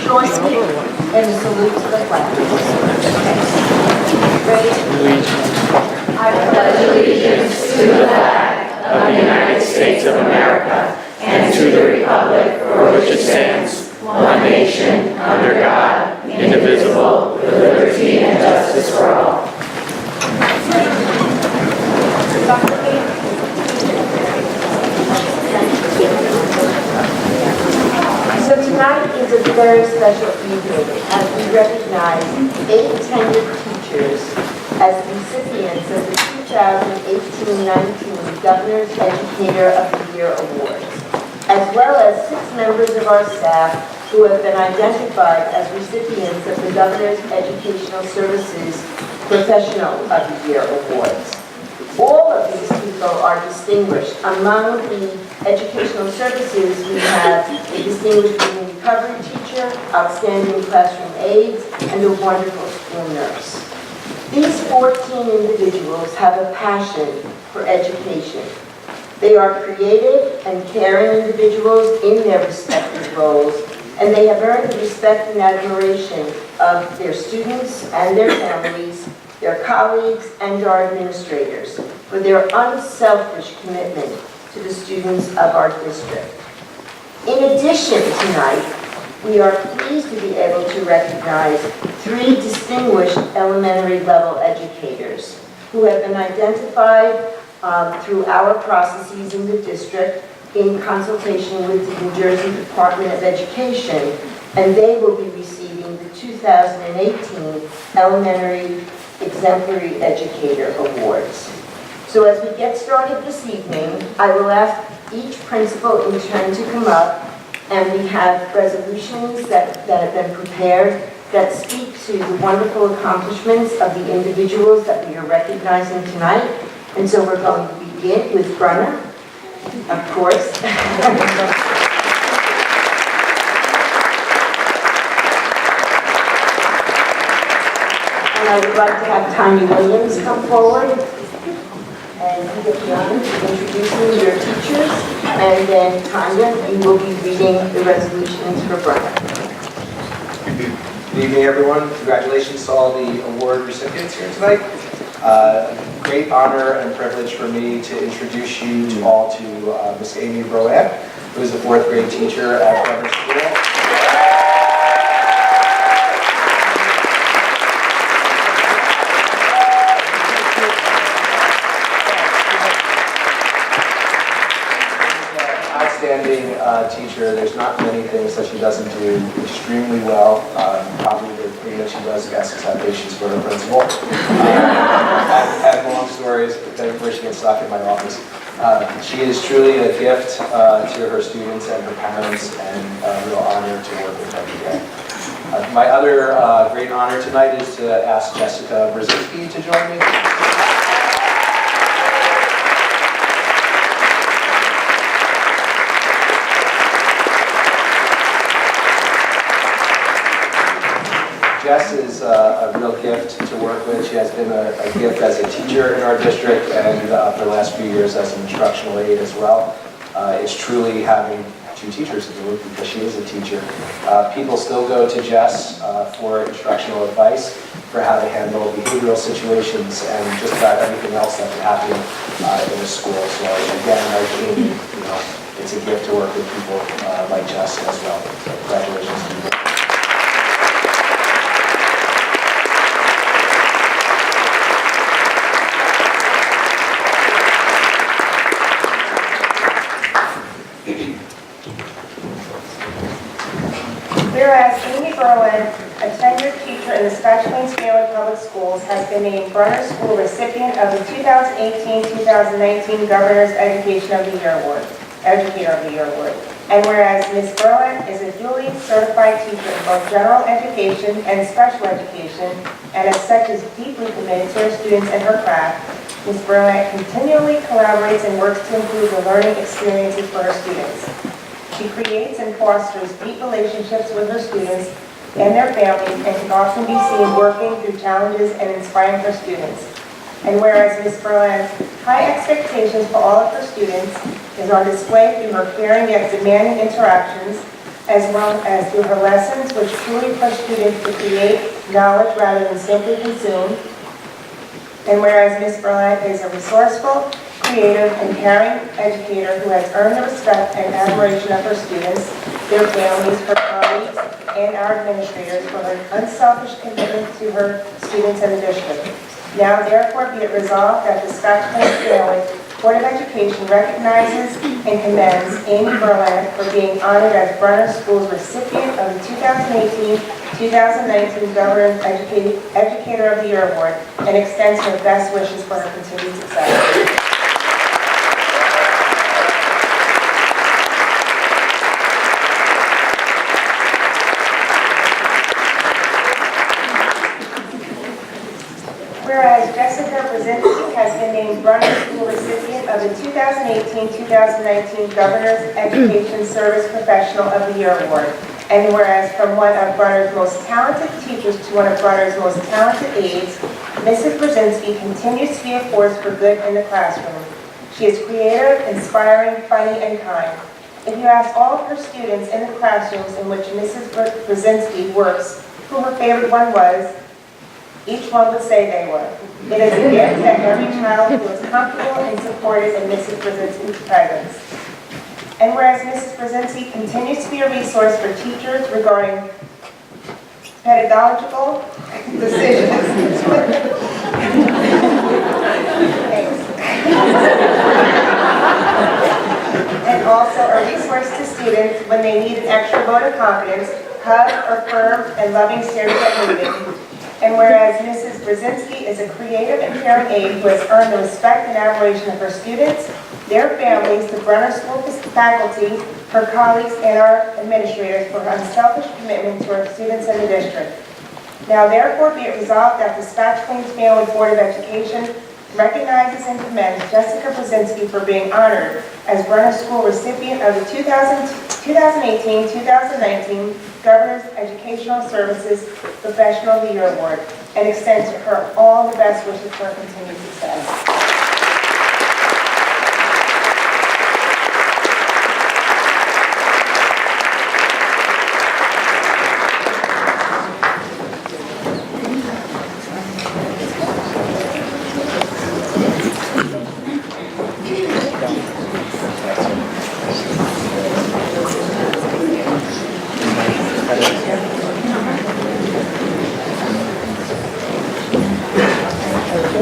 join me in the salute to the flag. Ready? I pledge allegiance to the flag of the United States of America and to the republic for which it stands, one nation, under God, indivisible, with liberty and justice for all. So tonight is a very special evening as we recognize 8 tenured teachers as recipients of the 2018-19 Governor's Educator of the Year Awards, as well as 6 members of our staff who have been identified as recipients of the Governor's Educational Services Professional of the Year Awards. All of these people are distinguished. Among the educational services, we have a distinguished reading recovery teacher, outstanding classroom aides, and a wonderful school nurse. These 14 individuals have a passion for education. They are creative and caring individuals in their respective roles, and they have earned the respect and admiration of their students and their families, their colleagues, and our administrators for their unselfish commitment to the students of our district. In addition, tonight, we are pleased to be able to recognize 3 distinguished elementary level educators who have been identified through our processes in the district in consultation with the New Jersey Department of Education, and they will be receiving the 2018 Elementary Exemplary Educator Awards. So as we get started this evening, I will ask each principal in turn to come up, and we have resolutions that have been prepared that speak to the wonderful accomplishments of the individuals that we are recognizing tonight. And so we're going to begin with Brunner, of course. And I would like to have Tanya Williams come forward. And you get the honor of introducing your teachers. And then Tanya, you will be reading the resolutions for Brunner. Good evening, everyone. Congratulations to all the award recipients here tonight. Great honor and privilege for me to introduce you to all to Miss Amy Spfboe, who is a 4th grade teacher at Governor School. Outstanding teacher. There's not many things that she doesn't do extremely well. Probably the thing that she does best is have patience for her principal. I've had long stories before she gets stuck in my office. She is truly a gift to her students and her parents, and a real honor to work with her every day. My other great honor tonight is to ask Jessica Brzezinski to join me. Jess is a real gift to work with. She has been a gift as a teacher in our district, and for the last few years as an instructional aide as well. It's truly having 2 teachers in the loop because she is a teacher. People still go to Jess for instructional advice for how to handle behavioral situations and just about everything else that can happen in a school. So again, like Amy, it's a gift to work with people like Jess as well. So congratulations to you. Whereas Amy Spfboe, a tenured teacher in the Scotch Plains Family Public Schools, has been named Brunner School recipient of the 2018-2019 Governor's Educator of the Year Award. And whereas Ms. Spfboe is a duly certified teacher in both general education and special education, and as such is deeply committed to her students and her craft, Ms. Spfboe continually collaborates and works to improve the learning experiences for her students. She creates and fosters deep relationships with her students and their families, and can often be seen working through challenges and inspiring her students. And whereas Ms. Spfboe's high expectations for all of her students is on display through her caring yet demanding interactions, as well as through her lessons, which truly push students to create knowledge rather than simply consume. And whereas Ms. Berlant is a resourceful, creative, and caring educator who has earned the respect and admiration of her students, their families, her colleagues, and our administrators for her unselfish commitment to her students and the district. Now therefore be it resolved that the Scotch Plains Family Board of Education recognizes and commends Amy Berlant for being honored as Brunner School's recipient of the 2018-2019 Governor's Educator of the Year Award and extends her best wishes for her continued success. Whereas Jessica Brzezinski has been named Brunner School recipient of the 2018-2019 Governor's Education Service Professional of the Year Award. And whereas from one of Brunner's most talented teachers to one of Brunner's most talented aides, Mrs. Brzezinski continues to be a force for good in the classroom. She is creative, inspiring, funny, and kind. If you ask all of her students in the classrooms in which Mrs. Brzezinski works who her favorite one was, each one would say they were. It is a gift that every child feels comfortable and supported in Mrs. Brzezinski's presence. And whereas Mrs. Brzezinski continues to be a resource for teachers regarding pedagogical decisions. And also a resource to students when they need an extra vote of confidence, hug or firm and loving stare to get moving. And whereas Mrs. Brzezinski is a creative and caring aide who has earned the respect and admiration of her students, their families, the Brunner School faculty, her colleagues, and our administrators for her unselfish commitment to our students and the district. Now therefore be it resolved that the Scotch Plains Family Board of Education recognizes and commends Jessica Brzezinski for being honored as Brunner School recipient of the 2018-2019 Governor's Educational Services Professional of the Year Award and extends to her all the best wishes for her continued success.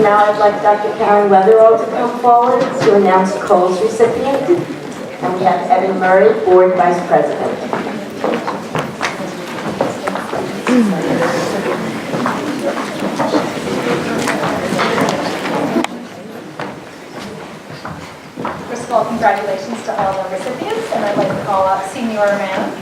Now I'd like Dr. Karen Weatherall to come forward to announce Cole's recipient. And we have Evan Murray, Board Vice President. First of all, congratulations to all the recipients, and I'd like to call up Senior Man.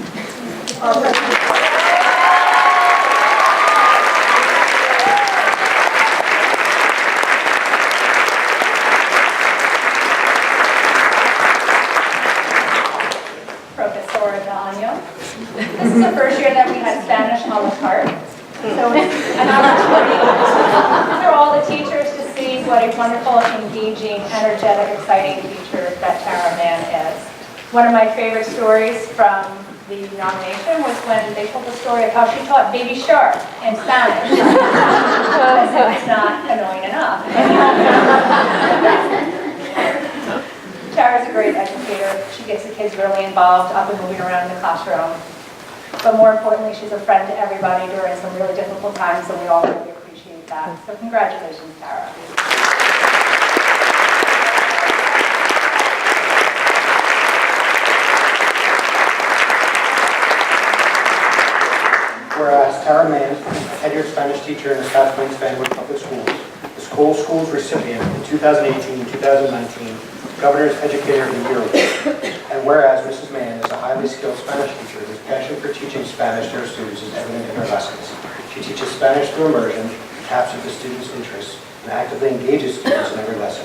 This is the first year that we had Spanish a la carte. So it's an opportunity for all the teachers to see what a wonderful, engaging, energetic, exciting teacher that Tara Mann is. One of my favorite stories from the nomination was when they told the story of how she taught Baby Shark in Spanish. So it's not annoying enough. Tara's a great educator. She gets the kids really involved, up and moving around in the classroom. But more importantly, she's a friend to everybody during some really difficult times, and we all really appreciate that. So congratulations, Tara. Whereas Tara Mann, tenured Spanish teacher in the Scotch Plains Family Public Schools, the school's recipient in 2018-2019 Governor's Educator of the Year Award. And whereas Mrs. Mann is a highly skilled Spanish teacher whose passion for teaching Spanish to her students is evident in her lessons. She teaches Spanish through immersion, taps into students' interests, and actively engages students in every lesson.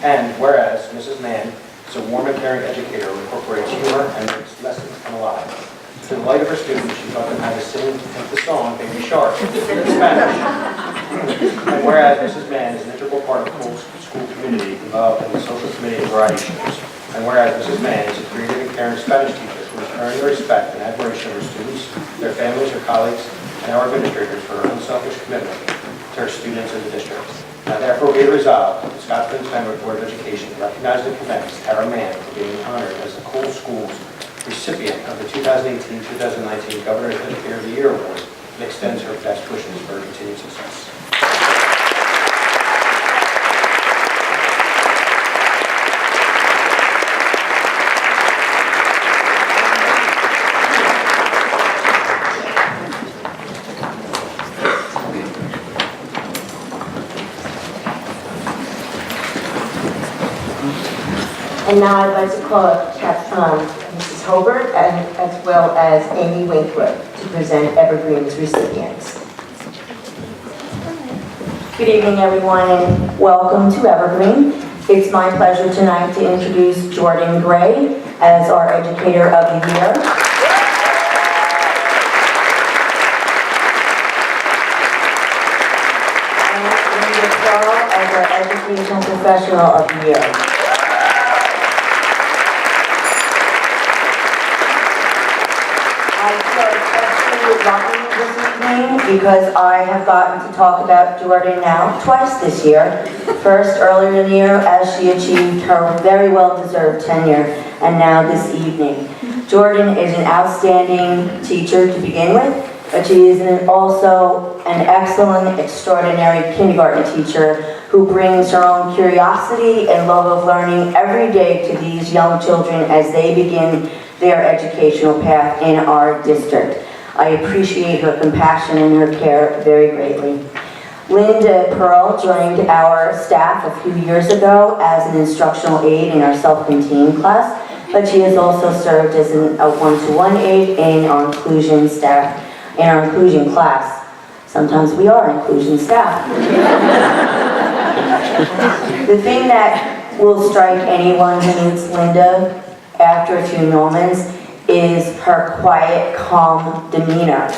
And whereas Mrs. Mann is a warm and caring educator who incorporates humor and makes lessons come alive. To the delight of her students, she taught them how to sing the song Baby Shark in Spanish. And whereas Mrs. Mann is an integral part of the school community involved in the social committee and variety shows. And whereas Mrs. Mann is a creative and caring Spanish teacher who is earn the respect and admiration of her students, their families, her colleagues, and our administrators for her unselfish commitment to her students and the district. Now therefore be it resolved that the Scotch Plains Fenwick Board of Education recognizes and commends Tara Mann for being honored as the Cool Schools recipient of the 2018-2019 Governor's Educator of the Year Award and extends her best wishes for her continued success. And now I'd like to call up Mrs. Hobart and as well as Amy Winkler to present Evergreen's recipients. Good evening, everyone, and welcome to Evergreen. It's my pleasure tonight to introduce Jordan Gray as our Educator of the Year. And Linda Carl as our Educational Professional of the Year. This evening because I have gotten to talk about Jordan now twice this year. First, earlier in the year as she achieved her very well-deserved tenure, and now this evening. Jordan is an outstanding teacher to begin with, but she is also an excellent, extraordinary kindergarten teacher who brings her own curiosity and love of learning every day to these young children as they begin their educational path in our district. I appreciate her compassion and her care very greatly. Linda Pearl joined our staff a few years ago as an instructional aide in our self-contained class, but she has also served as a one-to-one aide in our inclusion staff, in our inclusion class. Sometimes we are inclusion staff. The thing that will strike anyone who meets Linda after a few moments is her quiet, calm demeanor.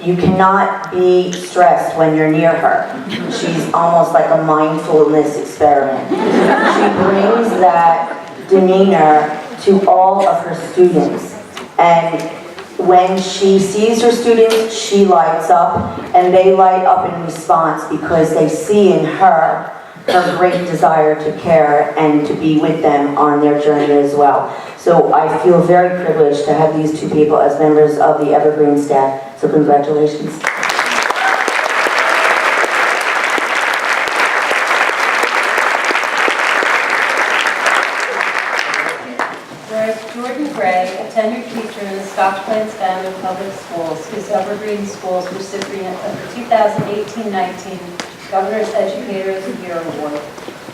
You cannot be stressed when you're near her. She's almost like a mindfulness experiment. She brings that demeanor to all of her students. And when she sees her students, she lights up, and they light up in response because they see in her great desire to care and to be with them on their journey as well. So I feel very privileged to have these two people as members of the Evergreen staff. So congratulations. Whereas Jordan Gray, a tenured teacher in the Scotch Plains Family Public Schools, is Evergreen Schools recipient of the 2018-19 Governor's Educator of the Year Award.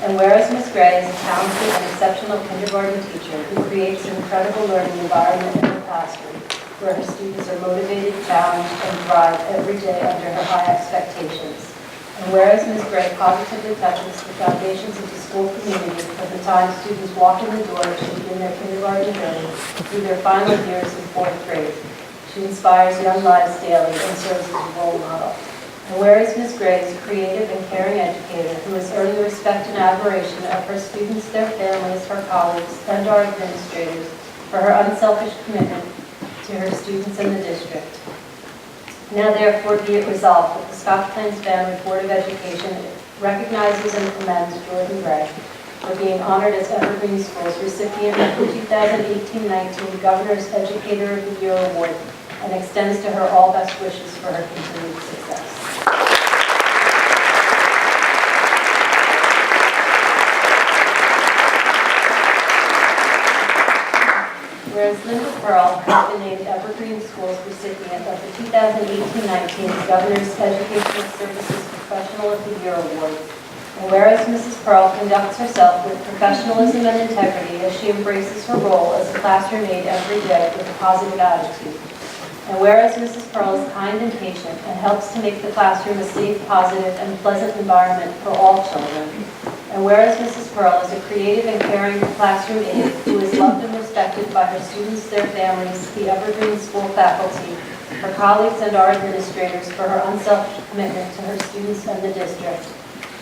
And whereas Ms. Gray is a talented and exceptional kindergarten teacher who creates an incredible learning environment in her classroom, where her students are motivated, challenged, and thrive every day under her high expectations. And whereas Ms. Gray positively touches the foundations of the school community from the time students walk in the door to begin their kindergarten journey through their final years in 4th grade, she inspires young lives daily and serves as a role model. And whereas Ms. Gray is a creative and caring educator who has earned the respect and admiration of her students, their families, her colleagues, and our administrators for her unselfish commitment to her students and the district. Now therefore be it resolved that the Scotch Plains Family Board of Education recognizes and commends Jordan Gray for being honored as Evergreen Schools recipient of the 2018-19 Governor's Educator of the Year Award and extends to her all best wishes for her continued success. Whereas Linda Pearl has been named Evergreen Schools recipient of the 2018-19 Governor's Educational Services Professional of the Year Award. And whereas Mrs. Pearl conducts herself with professionalism and integrity as she embraces her role as a classroom aide every day with a positive attitude. And whereas Mrs. Pearl is kind and patient and helps to make the classroom a safe, positive, and pleasant environment for all children. And whereas Mrs. Pearl is a creative and caring classroom aide who is loved and respected by her students, their families, the Evergreen School faculty, her colleagues, and our administrators for her unselfish commitment to her students and the district.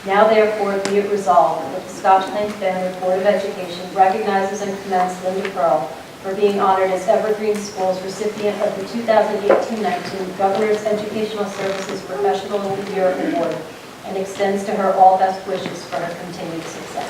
Now therefore be it resolved that the Scotch Plains Family Board of Education recognizes and commends Linda Pearl for being honored as Evergreen Schools recipient of the 2018-19 Governor's Educational Services Professional of the Year Award, and extends to her all best wishes for her continued success.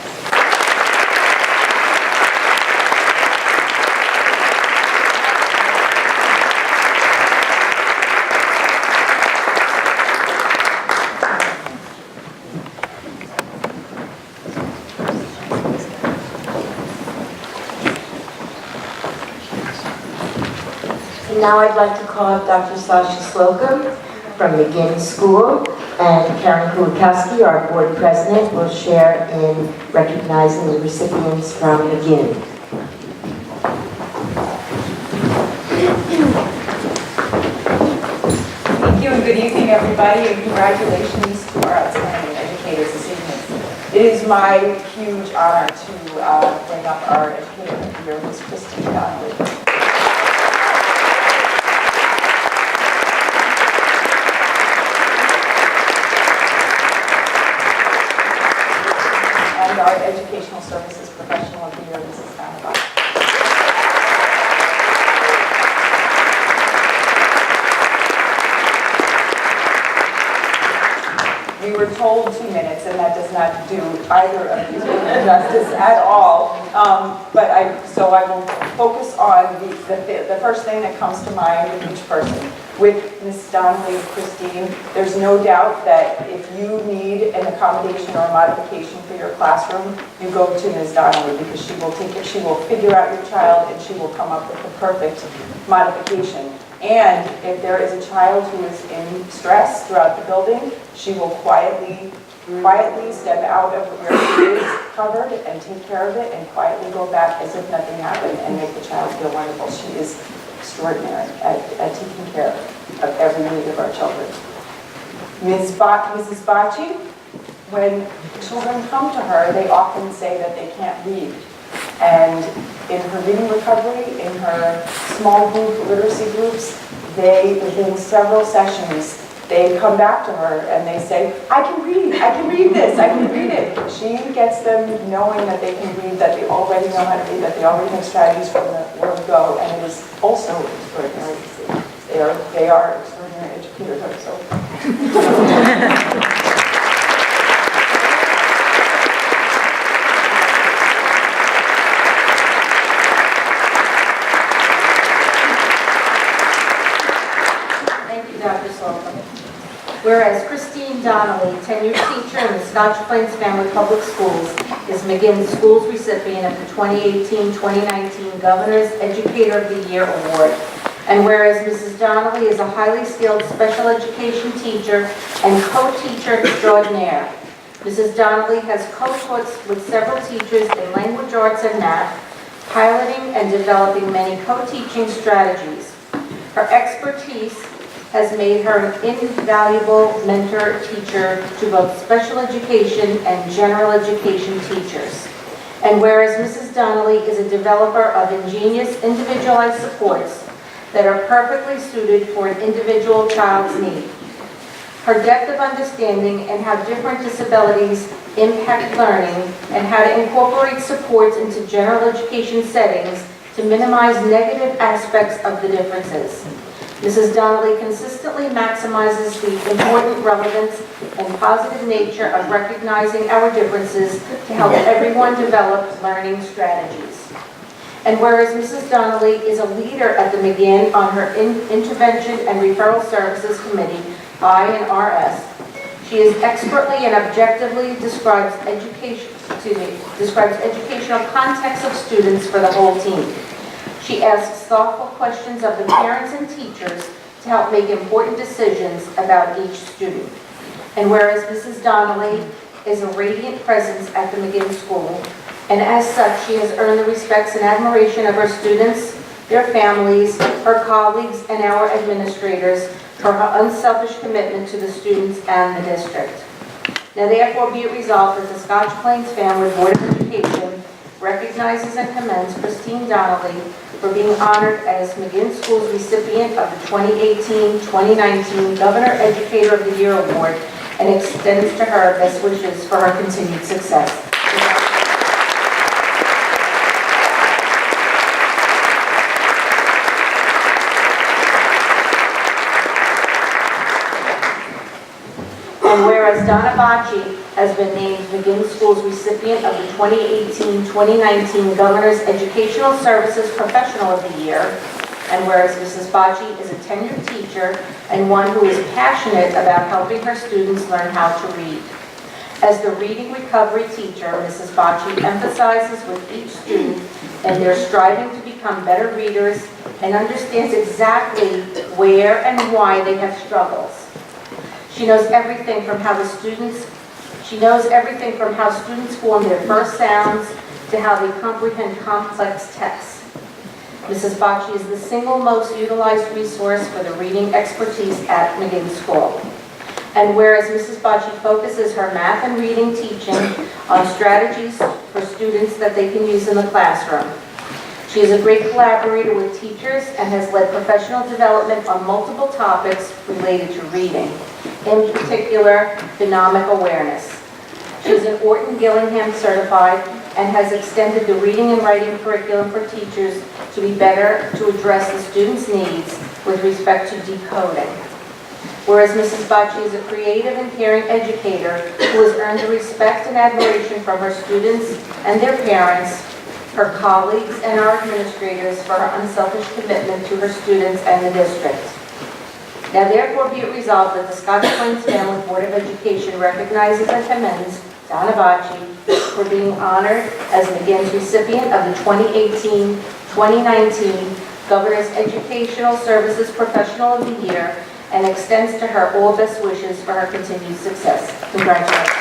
And now I'd like to call up Dr. Sasha Slocum from McGinn School, and Karen Kulikowski, our board president, will share in recognizing the recipients from McGinn. Thank you and good evening, everybody, and congratulations to our outstanding educators this evening. It is my huge honor to bring up our educator of the year, Ms. Christine Donnelly. And our Educational Services Professional of the Year, Mrs. Donnelly. We were told 2 minutes, and that does not do either of these women justice at all. So I will focus on the first thing that comes to mind with each person. With Ms. Donnelly and Christine, there's no doubt that if you need an accommodation or a modification for your classroom, you go to Ms. Donnelly, because she will take it, she will figure out your child, and she will come up with the perfect modification. And if there is a child who is in stress throughout the building, she will quietly step out of where she is covered and take care of it, and quietly go back as if nothing happened and make the child feel wonderful. She is extraordinary at taking care of every need of our children. Mrs. Bacci, when children come to her, they often say that they can't read. And in her reading recovery, in her small group literacy groups, within several sessions, they come back to her and they say, I can read this, I can read it. She gets them knowing that they can read, that they already know how to read, that they already know strategies from the word go, and it is also extraordinary to see. They are extraordinary educators, so. Dr. Slocum. Whereas Christine Donnelly, tenured teacher in the Scotch Plains Family Public Schools, is McGinn Schools recipient of the 2018-2019 Governor's Educator of the Year Award. And whereas Mrs. Donnelly is a highly skilled special education teacher and co-teacher extraordinaire, Mrs. Donnelly has co-taught with several teachers in language arts and math, piloting and developing many co-teaching strategies. Her expertise has made her an invaluable mentor teacher to both special education and general education teachers. And whereas Mrs. Donnelly is a developer of ingenious individualized supports that are perfectly suited for an individual child's need. Her depth of understanding and how different disabilities impact learning, and how to incorporate supports into general education settings to minimize negative aspects of the differences. Mrs. Donnelly consistently maximizes the important relevance and positive nature of recognizing our differences to help everyone develop learning strategies. And whereas Mrs. Donnelly is a leader at the McGinn on her Intervention and Referral Services Committee, INRS, she is expertly and objectively describes educational context of students for the whole team. She asks thoughtful questions of the parents and teachers to help make important decisions about each student. And whereas Mrs. Donnelly is a radiant presence at the McGinn School, and as such, she has earned the respects and admiration of her students, their families, her colleagues, and our administrators for her unselfish commitment to the students and the district. Now therefore be it resolved that the Scotch Plains Family Board of Education recognizes and commends Christine Donnelly for being honored as McGinn School's recipient of the 2018-2019 Governor Educator of the Year Award, and extends to her best wishes for her continued success. whereas Donna Bocci has been named McGinn Schools recipient of the 2018-2019 Governor's Educational Services Professional of the Year, and whereas Mrs. Bocci is a tenured teacher and one who is passionate about helping her students learn how to read. As the reading recovery teacher, Mrs. Bocci emphasizes with each student and their striving to become better readers and understands exactly where and why they have struggles. She knows everything from how students form their first sounds to how they comprehend complex texts. Mrs. Bocci is the single most utilized resource for the reading expertise at McGinn School. And whereas Mrs. Bocci focuses her math and reading teaching on strategies for students that they can use in the classroom. She is a great collaborator with teachers and has led professional development on multiple topics related to reading, in particular, phonemic awareness. She is an Orton-Gillingham certified and has extended the reading and writing curriculum for teachers to be better to address the students' needs with respect to decoding. Whereas Mrs. Bocci is a creative and caring educator who has earned the respect and admiration from her students and their parents, her colleagues, and our administrators for her unselfish commitment to her students and the district. Now therefore be it resolved that the Scotch Plains Family Board of Education recognizes and commends Donna Bocci for being honored as McGinn's recipient of the 2018-2019 Governor's Educational Services Professional of the Year and extends to her all best wishes for her continued success. Congratulations.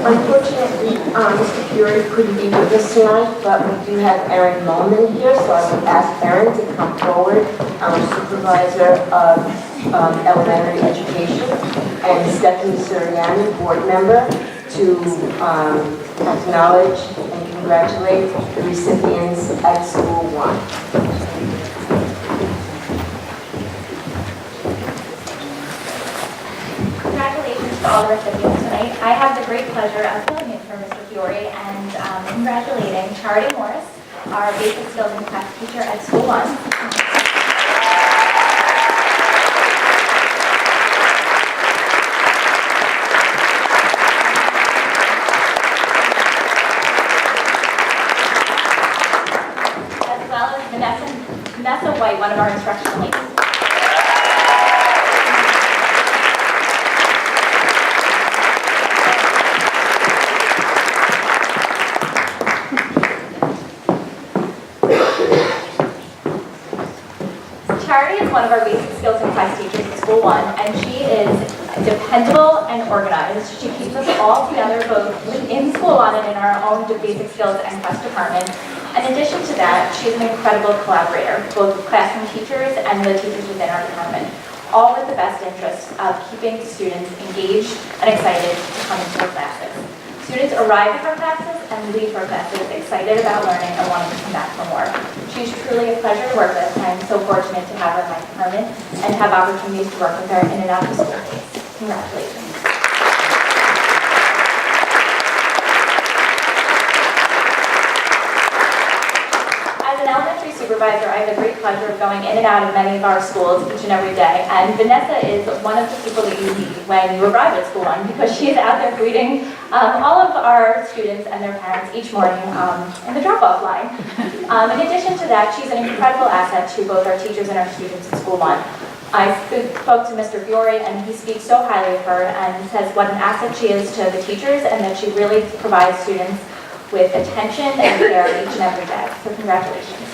Unfortunately, Mr. Fury couldn't be with us tonight, but we do have Erin Mullman here, so I would ask Erin to come forward, Supervisor of Elementary Education, and Stephanie Suriani, Board Member, to acknowledge and congratulate the recipients at School 1. Congratulations to all the recipients tonight. I have the great pleasure of filling in for Mr. Fiore and congratulating Charity Morris, our basic skills and class teacher at School 1. As well as Vanessa White, one of our instructional leaders. Charity is one of our basic skills and class teachers at School 1, and she is dependable and organized. She keeps us all together both within School 1 and in our own basic skills and class department. In addition to that, she is an incredible collaborator, both with classroom teachers and the teachers within our department, all with the best interest of keeping students engaged and excited to come into our classes. Students arrive at our classes and leave our classes excited about learning and wanting to come back for more. She's truly a pleasure to work with, and I'm so fortunate to have her in my department and have opportunities to work with her in and out of the school days. Congratulations. As an elementary supervisor, I have the great pleasure of going in and out of many of our schools each and every day. And Vanessa is one of the people that you meet when you arrive at School 1 because she is out there greeting all of our students and their parents each morning in the drop-off line. In addition to that, she's an incredible asset to both our teachers and our students at School 1. I spoke to Mr. Fiore, and he speaks so highly of her and says what an asset she is to the teachers and that she really provides students with attention and care each and every day. So congratulations.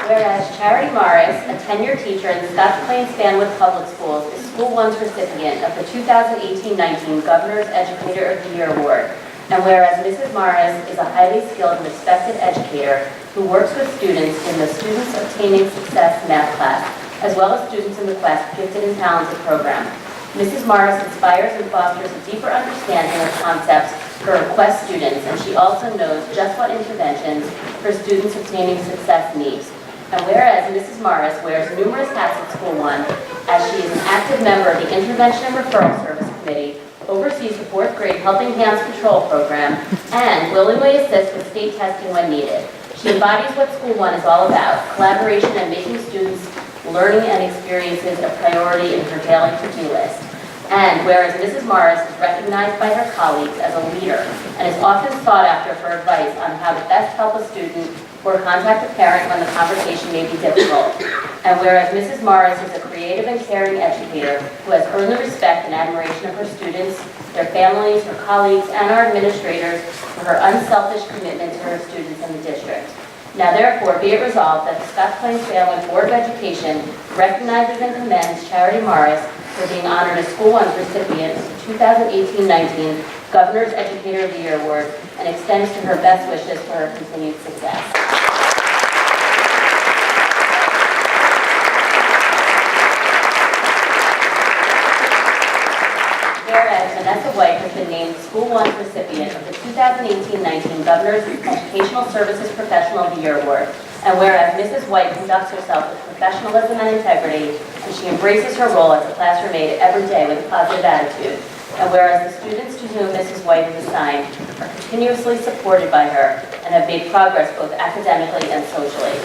Whereas Charity Morris, a tenured teacher in the Scotch Plains Stanwood Public Schools, is School 1's recipient of the 2018-19 Governor's Educator of the Year Award. And whereas Mrs. Morris is a highly skilled and respected educator who works with students in the Students Obtaining Success math class, as well as students in the Quest Gifted and Talented program. Mrs. Morris inspires and fosters a deeper understanding of concepts for her Quest students, and she also knows just what interventions her students obtaining success needs. And whereas Mrs. Morris wears numerous hats at School One, as she is an active member of the Intervention and Referral Service Committee, oversees the 4th grade Helping Hands Patrol program, and willingly assists with state testing when needed. She embodies what School One is all about, collaboration and making students' learning and experiences a priority in her daily to-do list. And whereas Mrs. Morris is recognized by her colleagues as a leader and is often sought after for advice on how to best help a student or contact a parent when the conversation may be difficult. And whereas Mrs. Morris is a creative and caring educator who has earned the respect and admiration of her students, their families, her colleagues, and our administrators for her unselfish commitment to her students in the district. Now therefore, be it resolved that the Scotch Plains Family Board of Education recognizes and commends Charity Morris for being honored as School One's recipient of the 2018-19 Governor's Educator of the Year Award and extends to her best wishes for her continued success. Whereas Vanessa White has been named School One's recipient of the 2018-19 Governor's Educational Services Professional of the Year Award. And whereas Mrs. White conducts herself with professionalism and integrity, and she embraces her role as a classroom aide every day with a positive attitude. And whereas the students to whom Mrs. White is assigned are continuously supported by her and have made progress both academically and socially.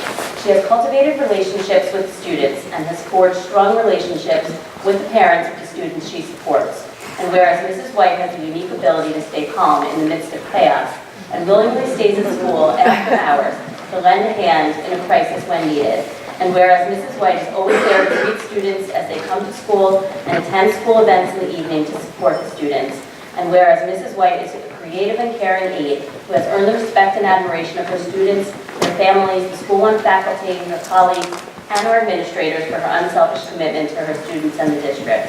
She has cultivated relationships with students and has forged strong relationships with the parents of the students she supports. And whereas Mrs. White has a unique ability to stay calm in the midst of chaos and willingly stays at school after hours to lend a hand in a crisis when needed. And whereas Mrs. White is always there to greet students as they come to school and attend school events in the evening to support the students. And whereas Mrs. White is a creative and caring aide who has earned the respect and admiration of her students, their families, the School One faculty, her colleagues, and our administrators for her unselfish commitment to her students and the district.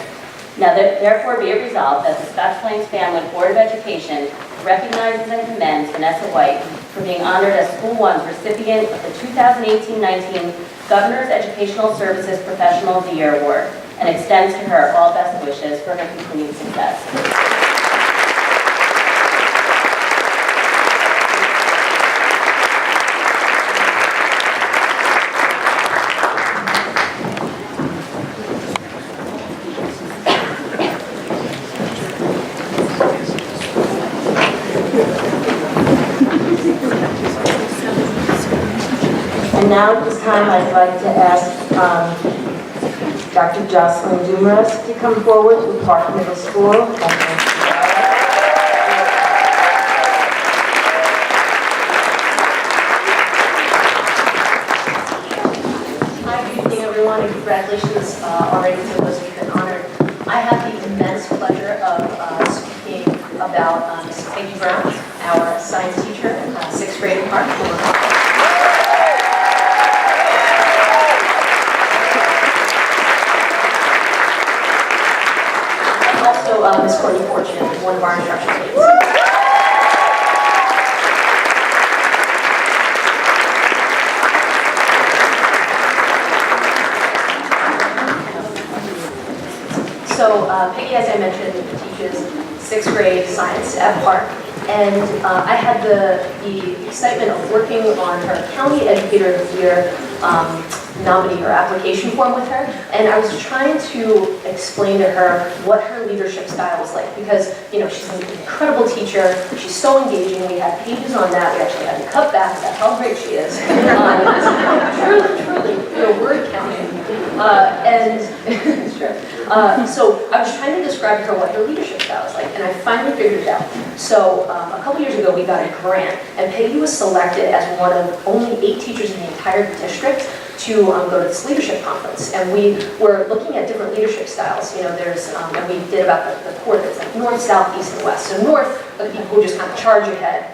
Now therefore be it resolved that the Scotch Plains Family Board of Education recognizes and commends Vanessa White for being honored as School One's recipient of the 2018-19 Governor's Educational Services Professional of the Year Award and extends to her all best wishes for her continued success. And now at this time, I'd like to ask Dr. Jocelyn Dumas to come forward to Park Middle School. Hi, good evening, everyone, and congratulations already to those who've been honored. I have the immense pleasure of speaking about Ms. Peggy Brown, our science teacher, 6th grade at Park. Also, Ms. Courtney Fortune, one of our instructional aides. So Peggy, as I mentioned, teaches 6th grade science at Park, and I had the excitement of working on her County Educator of the Year nominee or application form with her, and I was trying to explain to her what her leadership style was like, because she's an incredible teacher, she's so engaging. We had pages on that. We actually had to cut back at how great she is. Truly, word counting. So I was trying to describe to her what her leadership style is like, and I finally figured it out. So a couple years ago, we got a grant, and Peggy was selected as one of only 8 teachers in the entire district to go to this leadership conference. And we were looking at different leadership styles. There's, and we did about the core that's like north, south, east, and west. So north are the people who just kind of charge ahead.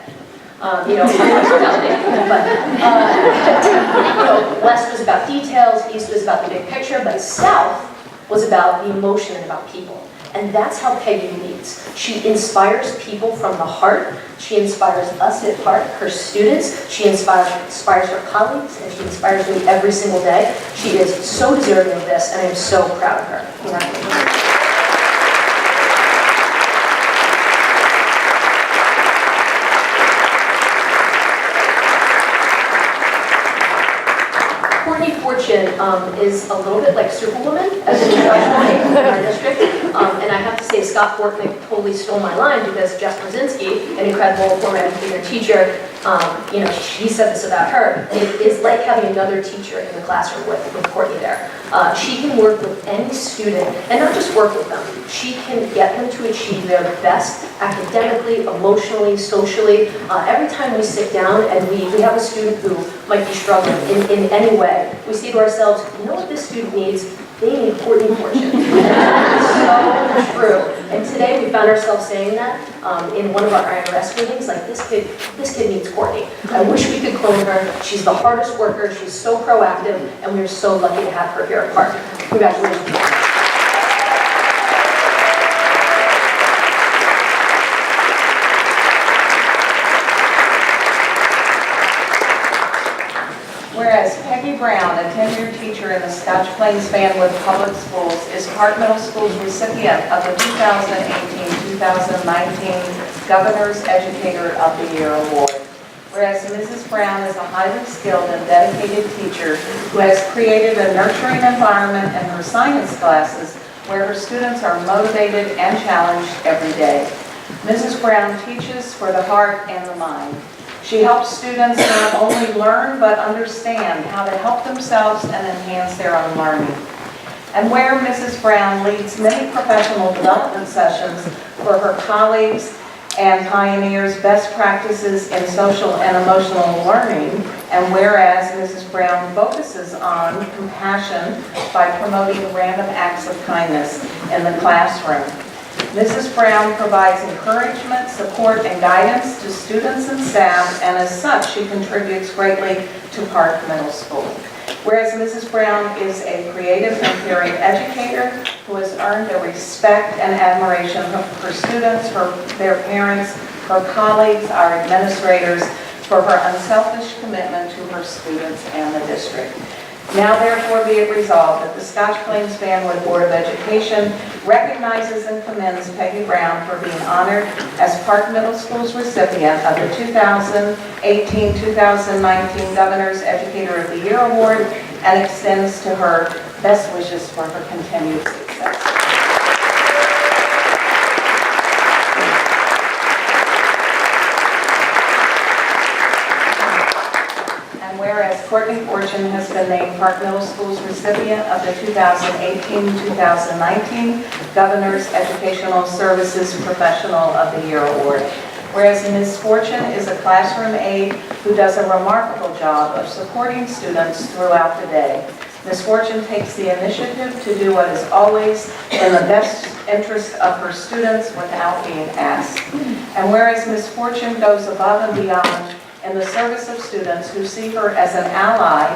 West was about details, east was about the big picture, but south was about the emotion and about people. And that's how Peggy leads. She inspires people from the heart. She inspires us at heart, her students. She inspires her colleagues, and she inspires me every single day. She is so deserving of this, and I'm so proud of her. Congratulations. Fortune is a little bit like Superwoman as an instructional aide in our district. And I have to say Scott Bortnick totally stole my line because Jess Brzezinski, an incredible former educator teacher, she said this about her. It is like having another teacher in the classroom with Courtney there. She can work with any student, and not just work with them. She can get them to achieve their best academically, emotionally, socially. Every time we sit down and we have a student who might be struggling in any way, we say to ourselves, you know what this student needs? They need Courtney Fortune. It's so true. And today we found ourselves saying that in one of our IRS meetings, like this kid needs Courtney. I wish we could clone her. She's the hardest worker. She's so proactive, and we're so lucky to have her here at Park. Congratulations. Whereas Peggy Brown, a tenured teacher in the Scotch Plains Fanwood Public Schools, is Park Middle School's recipient of the 2018-2019 Governor's Educator of the Year Award. Whereas Mrs. Brown is a highly skilled and dedicated teacher who has created a nurturing environment in her science classes where her students are motivated and challenged every day. Mrs. Brown teaches for the heart and the mind. She helps students not only learn but understand how to help themselves and enhance their own learning. And where Mrs. Brown leads many professional development sessions for her colleagues and pioneers best practices in social and emotional learning, and whereas Mrs. Brown focuses on compassion by promoting random acts of kindness in the classroom. Mrs. Brown provides encouragement, support, and guidance to students and staff, and as such, she contributes greatly to Park Middle School. Whereas Mrs. Brown is a creative and caring educator who has earned the respect and admiration of her students, their parents, her colleagues, our administrators, for her unselfish commitment to her students and the district. Now therefore be it resolved that the Scotch Plains Fanwood Board of Education recognizes and commends Peggy Brown for being honored as Park Middle School's recipient of the 2018-2019 Governor's Educator of the Year Award and extends to her best wishes for her continued success. Whereas Courtney Fortune has been named Park Middle School's recipient of the 2018-2019 Governor's Educational Services Professional of the Year Award. Whereas Ms. Fortune is a classroom aide who does a remarkable job of supporting students throughout the day. Ms. Fortune takes the initiative to do what is always in the best interest of her students without being asked. And whereas Ms. Fortune goes above and beyond in the service of students who see her as an ally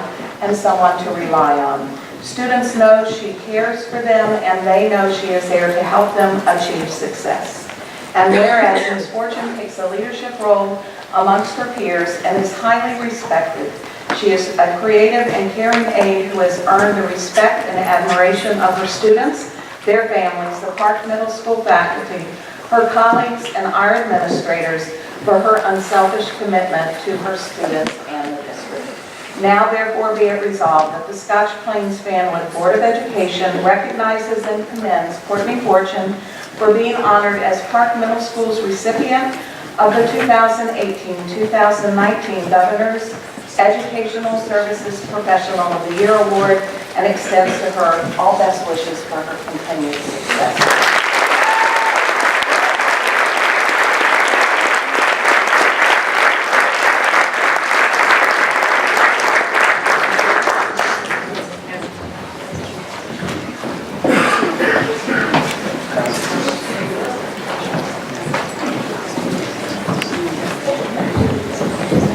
and someone to rely on. Students know she cares for them and they know she is there to help them achieve success. And whereas Ms. Fortune takes a leadership role amongst her peers and is highly respected, she is a creative and caring aide who has earned the respect and admiration of her students, their families, the Park Middle School faculty, her colleagues, and our administrators for her unselfish commitment to her students and the district. Now therefore be it resolved that the Scotch Plains Fanwood Board of Education recognizes and commends Courtney Fortune for being honored as Park Middle School's recipient of the 2018-2019 Governor's Educational Services Professional of the Year Award and extends to her all best wishes for her continued success.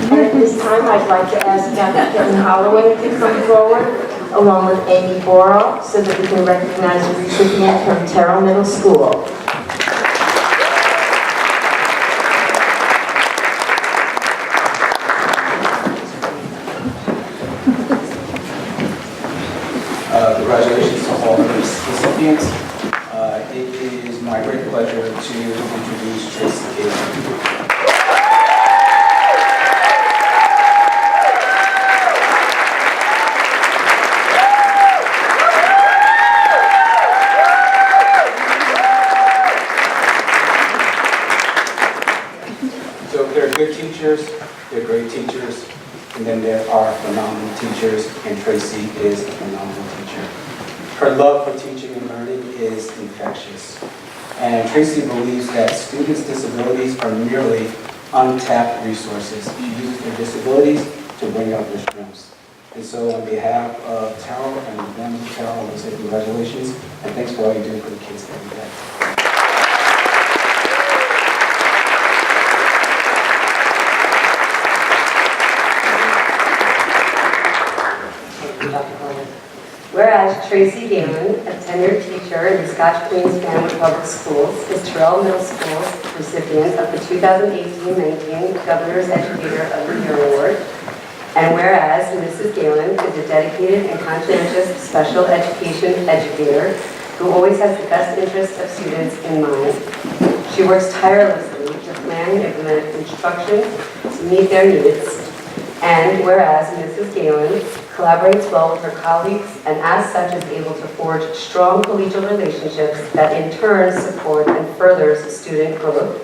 At this time, I'd like to ask Captain Holloway to come forward. along with Amy Borel, so that we can recognize the recipient from Terrell Middle School. Congratulations to all the recipients. It is my great pleasure to introduce Tracy Galen. So there are good teachers, there are great teachers, and then there are phenomenal teachers, and Tracy is a phenomenal teacher. Her love for teaching and learning is infectious. And Tracy believes that students' disabilities are merely untapped resources. She uses their disabilities to bring out their strengths. And so on behalf of Terrell and the members of Terrell, I want to say congratulations, and thanks for all you do for the kids every day. Whereas Tracy Galen, a tenured teacher in the Scotch Plains Family Public Schools, is Terrell Middle School's recipient of the 2018-19 Governor's Educator of the Year Award. And whereas Mrs. Galen is a dedicated and conscientious special education educator who always has the best interests of students in mind, she works tirelessly to plan and implement instruction to meet their needs. And whereas Mrs. Galen collaborates well with her colleagues and as such is able to forge strong collegial relationships that in turn support and furthers student growth.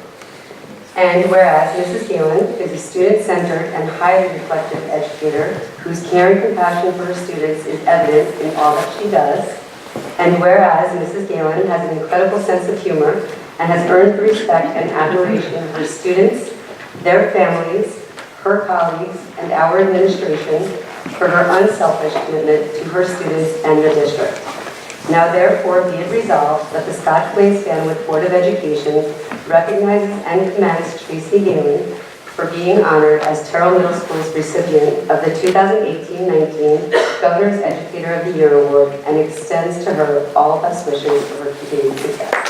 And whereas Mrs. Galen is a student-centered and highly reflective educator whose care and compassion for her students is evident in all that she does. And whereas Mrs. Galen has an incredible sense of humor and has earned the respect and admiration of her students, their families, her colleagues, and our administration for her unselfish commitment to her students and the district. Now therefore be it resolved that the Scotch Plains Stanwood Board of Education recognizes and commends Tracy Galen for being honored as Terrell Middle School's recipient of the 2018-19 Governor's Educator of the Year Award and extends to her all best wishes for her continued success.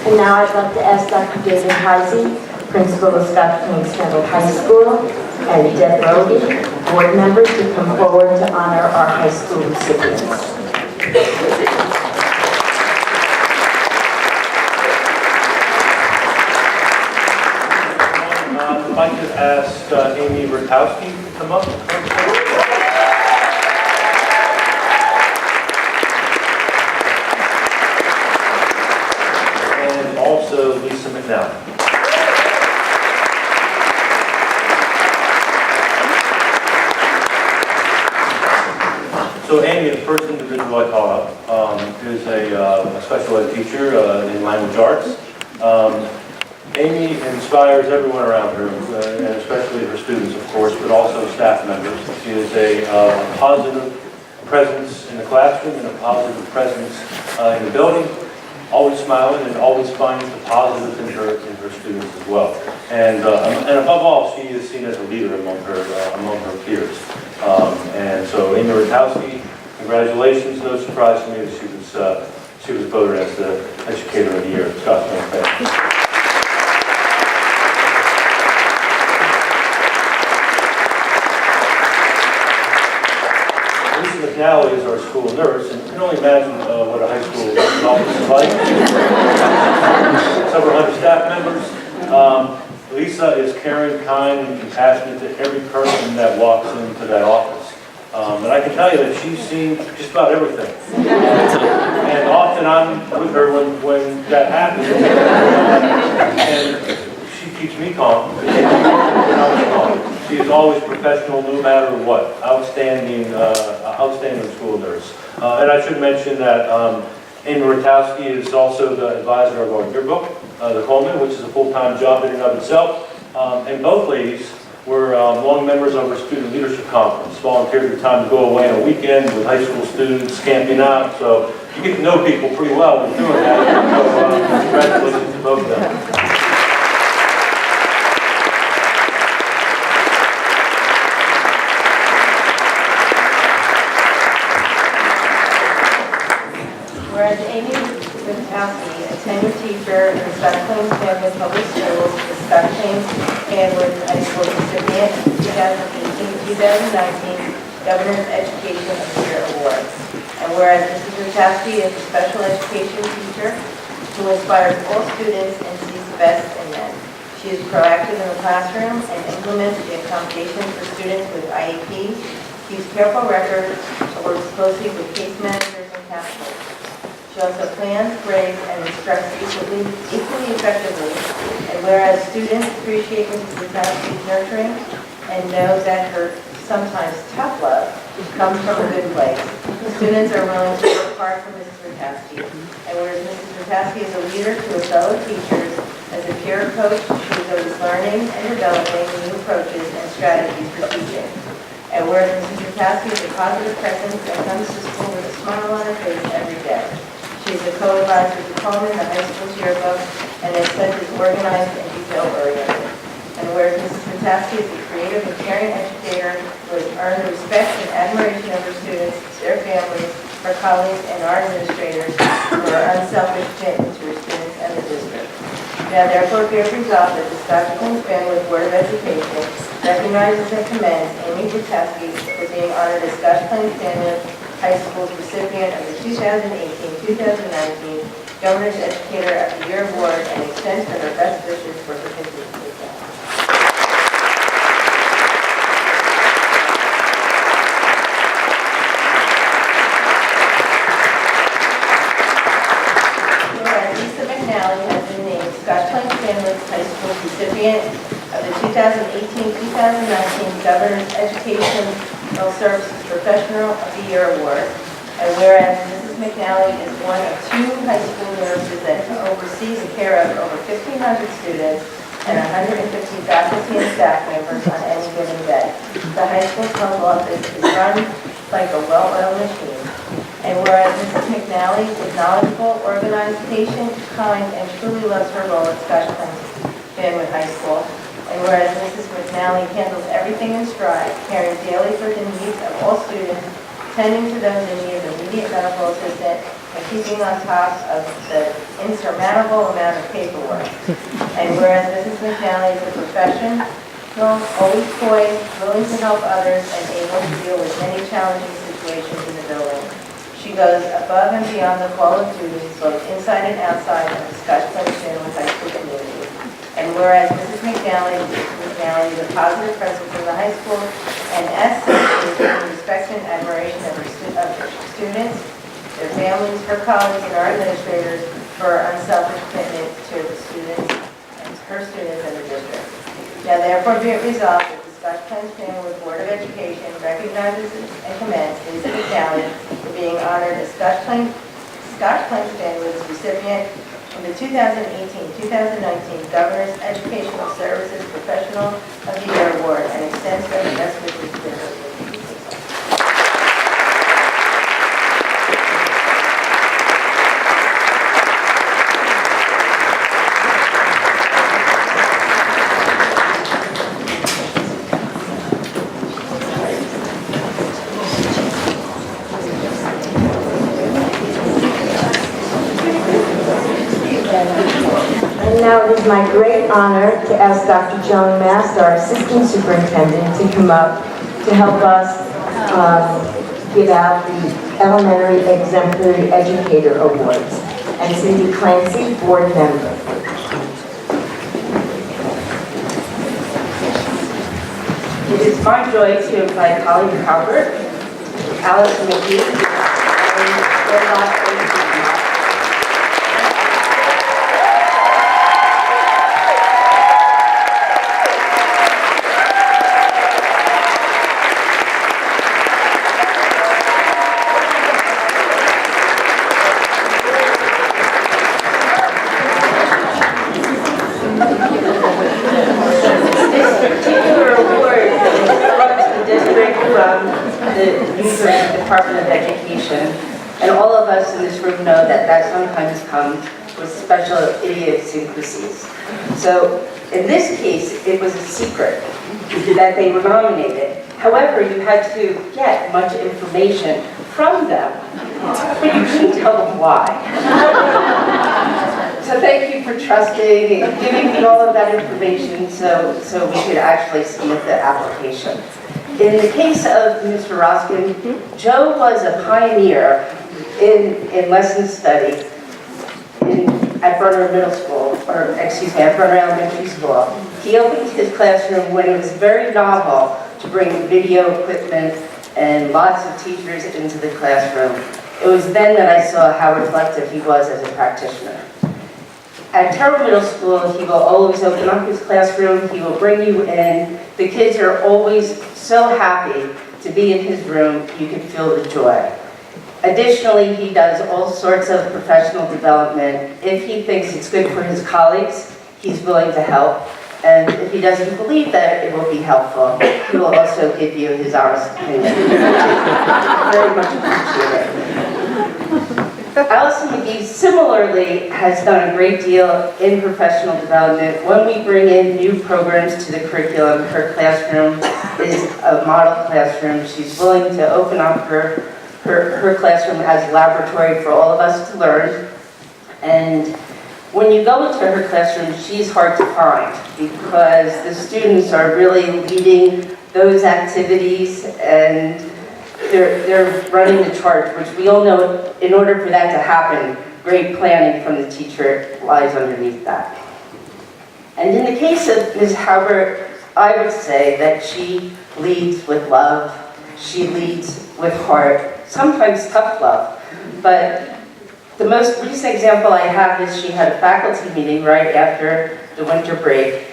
And now I'd like to ask Dr. David Heisey, Principal of Scotch Plains Federal High School, and Deb Roby, board members, to come forward to honor our high school recipients. I'd like to ask Amy Rutowski to come up. And also Lisa McNally. So Amy, the first individual I call up, is a special ed teacher in language arts. Amy inspires everyone around her, and especially her students, of course, but also staff members. She is a positive presence in the classroom and a positive presence in the building, always smiling and always finding the positive in her students as well. And above all, she is seen as a leader among her peers. And so Amy Rutowski, congratulations. No surprise to me that she was voted as the Educator of the Year at Scotch Plains Family. McNally is our school nurse, and you can only imagine what a high school office is like. Several hundred staff members. Lisa is caring, kind, and compassionate to every person that walks into that office. And I can tell you that she's seen just about everything. And often I'm with her when that happens. And she keeps me calm. She is always professional no matter what. Outstanding school nurse. And I should mention that Amy Rutowski is also the advisor of our yearbook, the Coleman, which is a full-time job in and of itself. And both ladies were long members of our Student Leadership Conference, volunteered their time to go away on a weekend with high school students, camping out, so you get to know people pretty well when doing that, so congratulations to both of them. Whereas Amy Witkowski, a tenured teacher in the Scotch Plains Family Public Schools, the Scotch Plains Family High School recipient 2018-2019 Governor's Education of the Year Award. And whereas Mrs. Witkowski is a special education teacher who inspires all students and sees the best in them. She is proactive in the classroom and implements the accommodations for students with IEPs, keeps careful records, and works closely with case managers and counselors. She also plans, grades, and instructs equally effectively. And whereas students appreciate Mrs. Witkowski's nurturing and know that her sometimes tough love comes from a good place, students are willing to work hard for Mrs. Witkowski. And whereas Mrs. Witkowski is a leader to her fellow teachers, as a peer coach, she is always learning and developing new approaches and strategies for teaching. And whereas Mrs. Witkowski is a positive presence that comes to school with a smile on her face every day. She is a co-advisor to Coleman, the high school yearbook, and as such is organized and detail-oriented. And whereas Mrs. Witkowski is a creative and caring educator who has earned the respect and admiration of her students, their families, her colleagues, and our administrators for her unselfish commitment to her students and the district. Now therefore be it resolved that the Scotch Plains Family Board of Education recognizes and commends Amy Witkowski for being honored as Scotch Plains Family High School's recipient of the 2018-2019 Governor's Educator of the Year Award and extends her best wishes for her continued success. Whereas Lisa McNally has been named Scotch Plains Family High School's recipient of the 2018-2019 Governor's Educational Services Professional of the Year Award. And whereas Mrs. McNally is one of 2 high school nurses that oversees the care of over 1,500 students and 150 faculty and staff members on any given day. The high school's health office is run like a well-oiled machine. And whereas Mrs. McNally is knowledgeable, organized, patient, kind, and truly loves her role at Scotch Plains Family High School. And whereas Mrs. McNally handles everything in stride, caring daily for the needs of all students, tending to those in need of immediate medical assistance, and keeping on top of the insurmountable amount of paperwork. And whereas Mrs. McNally is a professional, always poised, willing to help others, and able to deal with many challenging situations in the building. She goes above and beyond the call of duty, both inside and outside of the Scotch Plains Family High School community. And whereas Mrs. McNally is a positive presence in the high school, and as such, she is given respect and admiration of her students, their families, her colleagues, and our administrators for her unselfish commitment to the students, and her students and the district. Now therefore be it resolved that the Scotch Plains Family Board of Education recognizes and commends Lisa McNally for being honored as Scotch Plains Family's recipient of the 2018-2019 Governor's Educational Services Professional of the Year Award and extends her best wishes to her. And now it is my great honor to ask Dr. Joan Mast, our Assistant Superintendent, to come up to help us give out the Elementary Exemplary Educator Awards. And Cindy Clancy, Board Member. It is my joy to invite Holly Calvert, Alice McGee, and Robot. This particular award education, and all of us in this room know that that sometimes comes with special idiosyncrasies. So in this case, it was a secret that they were nominated. However, you had to get much information from them, but you couldn't tell them why. So thank you for trusting and giving me all of that information so we could actually submit the application. In the case of Mr. Roskin, Joe was a pioneer in lesson study at Berner Middle School, or excuse me, at Berner Elementary School. He opened his classroom when it was very novel to bring video equipment and lots of teachers into the classroom. It was then that I saw how reflective he was as a practitioner. At Terrell Middle School, he will always open up his classroom, he will bring you in. The kids are always so happy to be in his room, you can feel the joy. Additionally, he does all sorts of professional development. If he thinks it's good for his colleagues, he's willing to help. And if he doesn't believe that it will be helpful, he will also give you his honest opinion. Very much appreciated. Allison McGee similarly has done a great deal in professional development. When we bring in new programs to the curriculum, her classroom is a model classroom. She's willing to open up her classroom as a laboratory for all of us to learn. And when you go into her classroom, she's hard to find because the students are really leading those activities and they're running the charge, which we all know in order for that to happen, great planning from the teacher lies underneath that. And in the case of Ms. Halbert, I would say that she leads with love, she leads with heart, sometimes tough love, but the most recent example I have is she had a faculty meeting right after the winter break,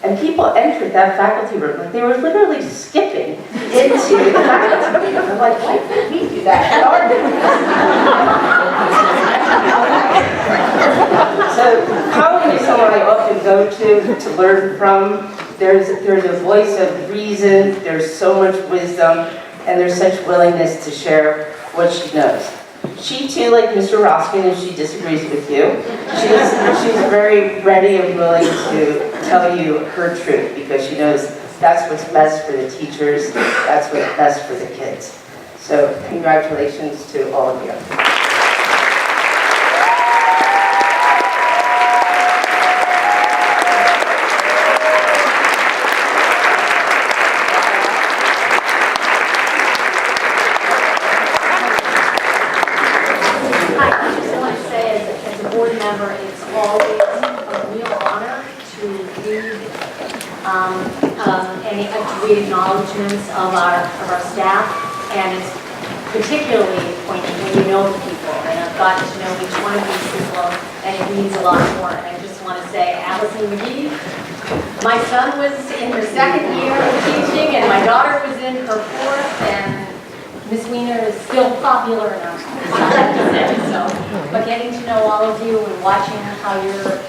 and people entered that faculty room, like they were literally skipping into the faculty meeting. I'm like, why can't we do that at our So Colin is someone I often go to learn from. There's a voice of reason, there's so much wisdom, and there's such willingness to share what she knows. She too, like Mr. Roskin, if she disagrees with you, she's very ready and willing to tell you her truth because she knows that's what's best for the teachers, that's what's best for the kids. So congratulations to all of you. It's always a real honor to read acknowledgements of our staff, and it's particularly poignant when you know the people, and I've gotten to know each one of these people, and it means a lot more. And I just want to say, Allison McGee, my son was in her second year of teaching, and my daughter was in her fourth, and Miss Wiener is still popular enough, but getting to know all of you and watching how your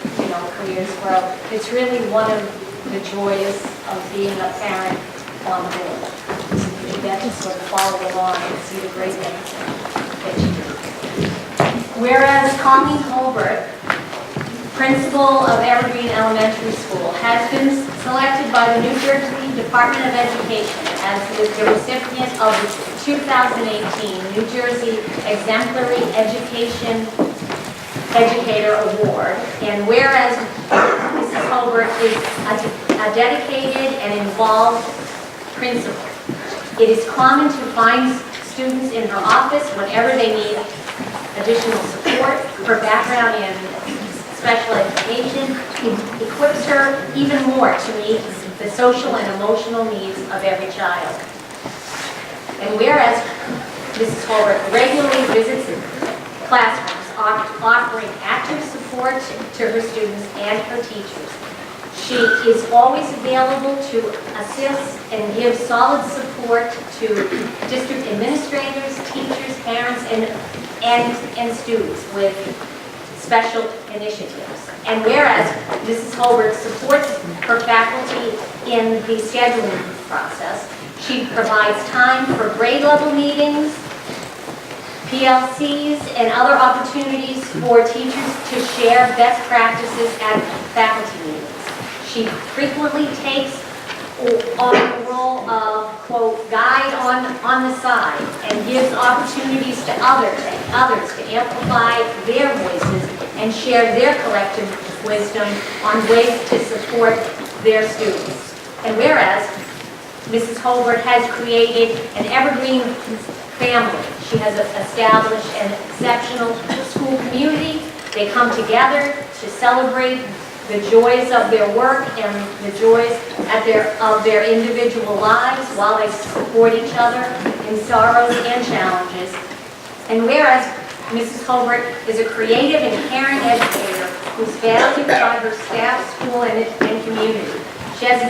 careers grow, it's really one of the joys of being a parent on the board. You get to sort of follow along and see the great things that you do. Whereas Colleen Holbert, principal of Evergreen Elementary School, has been selected by the New Jersey Department of Education as the recipient of the 2018 New Jersey Exemplary Educator Award, and whereas Mrs. Holbert is a dedicated and involved principal, it is common to find students in her office whenever they need additional support. Her background in special education equips her even more to meet the social and emotional needs of every child. And whereas Mrs. Holbert regularly visits classrooms offering active support to her students and her teachers, she is always available to assist and give solid support to district administrators, teachers, parents, and students with special initiatives. And whereas Mrs. Holbert supports her faculty in the scheduling process, she provides time for grade level meetings, PLCs, and other opportunities for teachers to share best practices at faculty meetings. She frequently takes on the role of, quote, guide on the side, and gives opportunities to others to amplify their voices and share their collective wisdom on ways to support their students. And whereas Mrs. Holbert has created an evergreen family, she has established an exceptional school community. They come together to celebrate the joys of their work and the joys of their individual lives while they support each other in sorrows and challenges. And whereas Mrs. Holbert is a creative and caring educator who's valued by her staff, school, and community. She has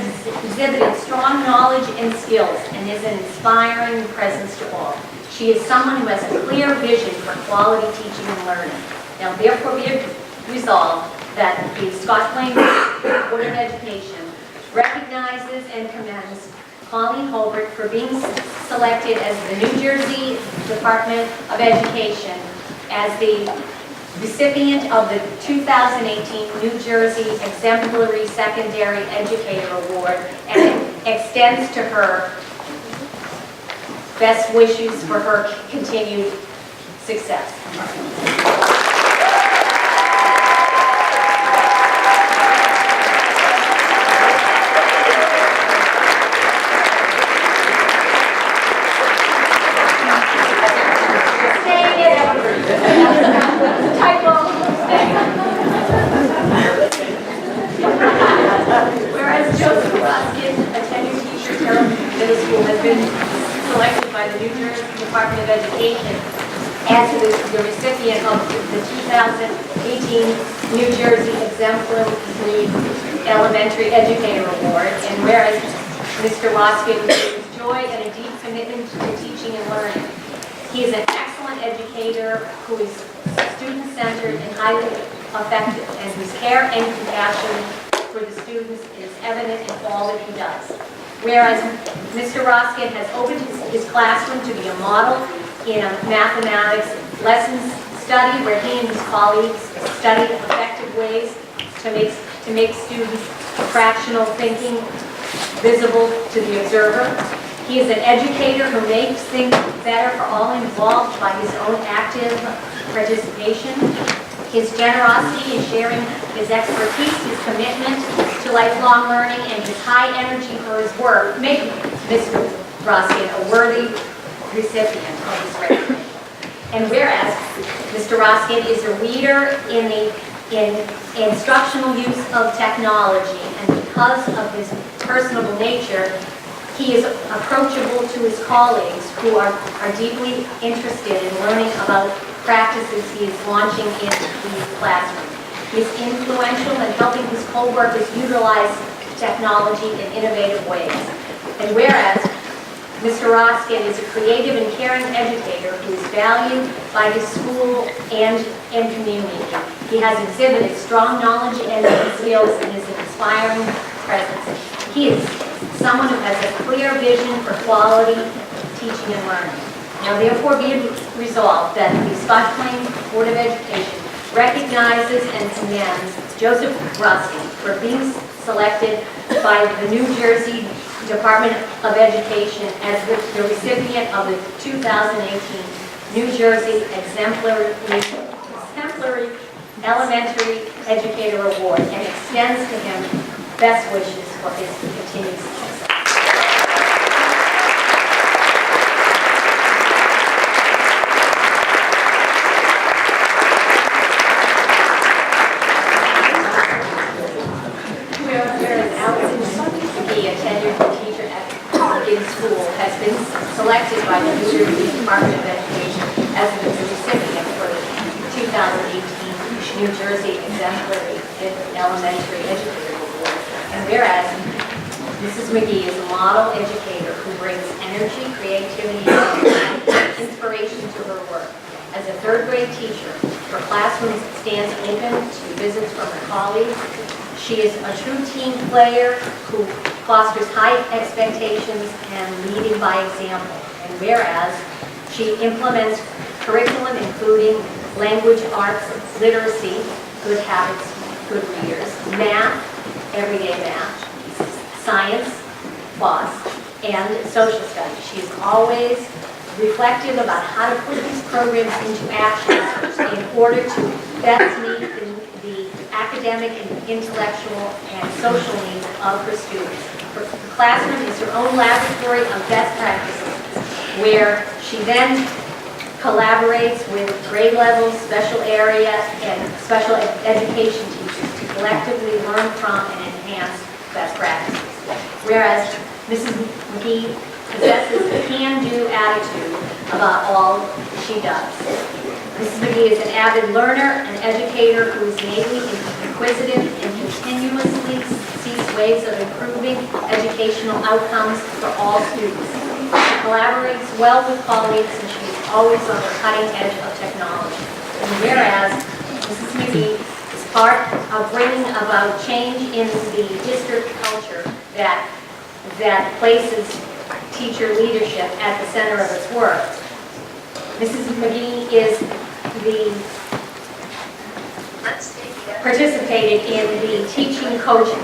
exhibited strong knowledge and skills and is an inspiring presence to all. She is someone who has a clear vision for quality teaching and learning. Now, therefore, be it resolved that the Scotch Plains Board of Education recognizes and commends Colleen Holbert for being selected as the New Jersey Department of Education as the recipient of the 2018 New Jersey Exemplary Secondary Educator Award, and extends to her best wishes for her continued success. Whereas Joseph Ruskin, a tenured teacher at Carroll Middle School, has been selected by the New Jersey Department of Education as the recipient of the 2018 New Jersey Exemplary Elementary Educator Award, and whereas Mr. Ruskin shows joy and a deep commitment to teaching and learning. He is an excellent educator who is student-centered and highly effective, and whose care and compassion for the students is evident in all that he does. Whereas Mr. Ruskin has opened his classroom to be a model in a mathematics lessons study where he and his colleagues study effective ways to make students' fractional thinking visible to the observer. He is an educator who makes things better for all involved by his own active participation. His generosity in sharing his expertise, his commitment to lifelong learning, and his high energy for his work make Mr. Ruskin a worthy recipient of this recognition. And whereas Mr. Ruskin is a leader in instructional use of technology, and because of his personable nature, he is approachable to his colleagues who are deeply interested in learning about practices he is launching in the classroom. He is influential in helping his co-workers utilize technology in innovative ways. And whereas Mr. Ruskin is a creative and caring educator who is valued by his school and community, he has exhibited strong knowledge and skills and is an inspiring presence. He is someone who has a clear vision for quality teaching and learning. Now, therefore, be it resolved that the Scotch Plains Board of Education recognizes and commends Joseph Ruskin for being selected by the New Jersey Department of Education as the recipient of the 2018 New Jersey Exemplary Elementary Educator Award, and extends to him best wishes for his continued success. Selected by the New Jersey Department of Education as the recipient for the 2018 New Jersey Exemplary Elementary Educator Award. And whereas Mrs. McGee is a model educator who brings energy, creativity, and inspiration to her work. As a third grade teacher, her classroom stands open to visits from her colleagues. She is a true team player who fosters high expectations and leading by example. And whereas she implements curriculum including language arts, literacy, good habits, good readers, math, everyday math, science, FOSS, and social studies. She is always reflective about how to put these programs into action in order to best meet the academic and intellectual and social needs of her students. Her classroom is her own laboratory of best practices, where she then collaborates with grade level, special area, and special education teachers to collectively learn from and enhance best practices. Whereas Mrs. McGee possesses a can-do attitude about all she does. Mrs. McGee is an avid learner, an educator who is innately inquisitive and continuously seeks ways of improving educational outcomes for all students. She collaborates well with colleagues, and she is always on the cutting edge of technology. And whereas Mrs. McGee is part of bringing about change in the district culture that places teacher leadership at the center of its work. Mrs. McGee participated in the Teaching Coaching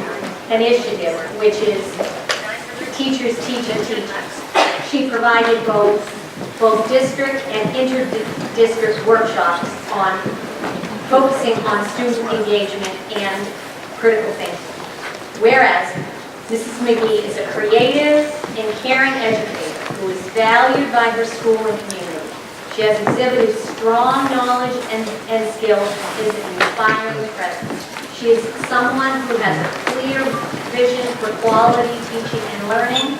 Initiative, which is Teachers Teach and Teachers. She provided both district and inter-district workshops on focusing on student engagement and critical thinking. Whereas Mrs. McGee is a creative and caring educator who is valued by her school and community. She has exhibited strong knowledge and skills and is an inspiring presence. She is someone who has a clear vision for quality teaching and learning.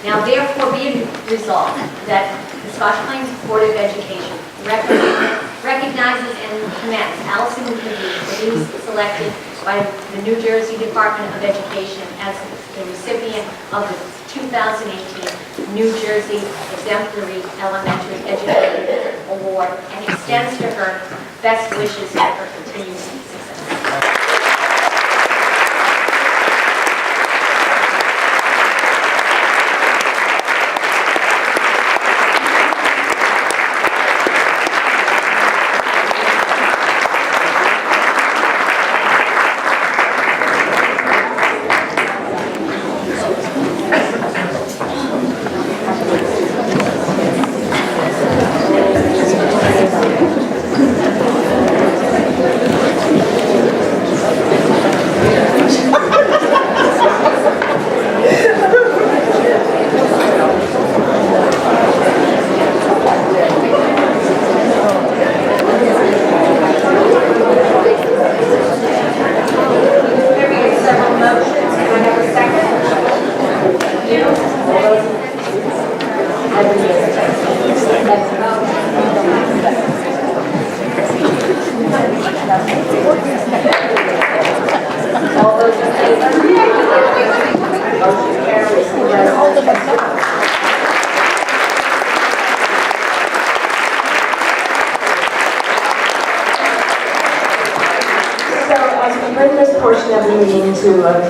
Now therefore be it resolved that the Scotch Plains Board of Education recognizes and commends Allison McGee for being selected by the New Jersey Department of Education as the recipient of the 2018 New Jersey Exemplary Elementary Educator Award and extends to her best wishes for her continued success.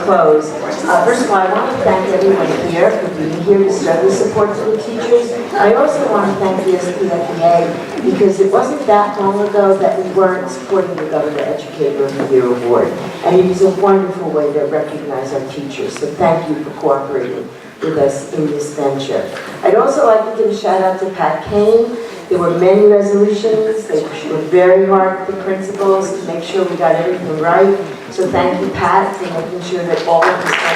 Close. First of all, I want to thank everyone here for being here to show the support to the teachers. I also want to thank the Spfboe because it wasn't that long ago that we weren't supporting the Governor Educator of the Year Award. And it is a wonderful way to recognize our teachers. So thank you for cooperating with us in this venture. I'd also like to give a shout out to Pat Kane. There were many resolutions. They worked very hard with the principals to make sure we got everything right. So thank you, Pat, for making sure that all of this got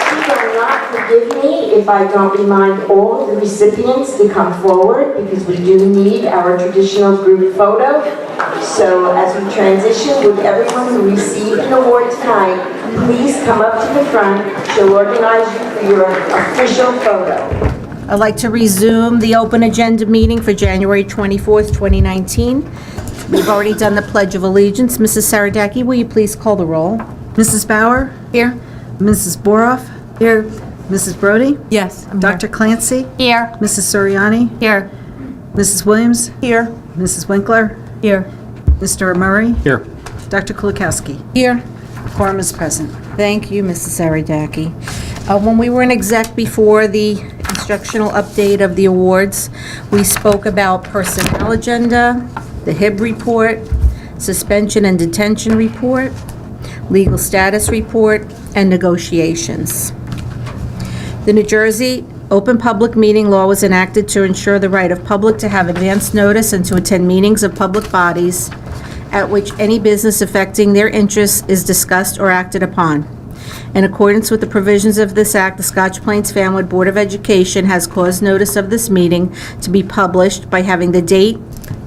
She will not forgive me if I don't remind all of the recipients to come forward because we do need our traditional group photo. So as we transition with everyone who received an award tonight, please come up to the front. She'll organize you for your official photo. I'd like to resume the open agenda meeting for January 24th, 2019. We've already done the Pledge of Allegiance. Mrs. Saradaki, will you please call the roll? Mrs. Bauer? Here. Mrs. Boroff? Here. Mrs. Brody? Yes. Dr. Clancy? Here. Mrs. Suriani? Here. Mrs. Williams? Here. Mrs. Winkler? Here. Mr. Murray? Here. Dr. Kulikowski? Here. Quorum is present. Thank you, Mrs. Saradaki. When we were in exec before the instructional update of the awards, we spoke about personnel agenda, the HIB report, suspension and detention report, legal status report, and negotiations. The New Jersey Open Public Meeting Law was enacted to ensure the right of public to have advance notice and to attend meetings of public bodies at which any business affecting their interests is discussed or acted upon. In accordance with the provisions of this act, the Scotch Plains Family Board of Education has caused notice of this meeting to be published by having the date,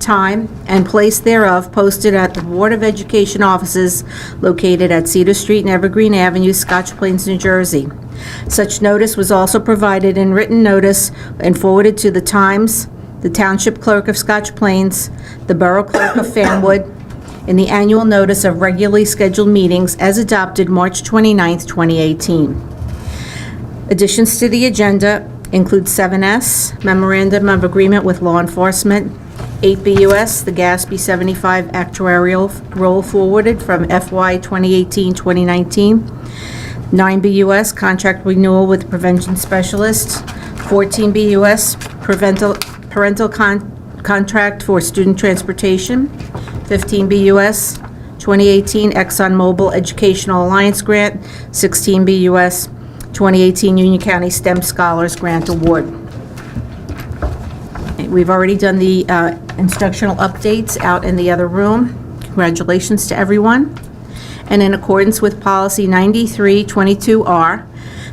time, and place thereof posted at the Board of Education offices located at Cedar Street and Evergreen Avenue, Scotch Plains, New Jersey. Such notice was also provided in written notice and forwarded to the Times, the Township Clerk of Scotch Plains, the Borough Clerk of Fanwood, in the annual notice of regularly scheduled meetings as adopted March 29, 2018. Additions to the agenda include 7S, Memorandum of Agreement with Law Enforcement, 8BUS, the Gatsby 75 actuarial roll forwarded from FY 2018-2019, 9BUS, Contract Renewal with Prevention Specialist, 14BUS, Parental Contract for Student Transportation, 15BUS 2018 ExxonMobil Educational Alliance Grant, 16BUS 2018 Union County STEM Scholars Grant Award. We've already done the instructional updates out in the other room. Congratulations to everyone. And in accordance with Policy 9322R,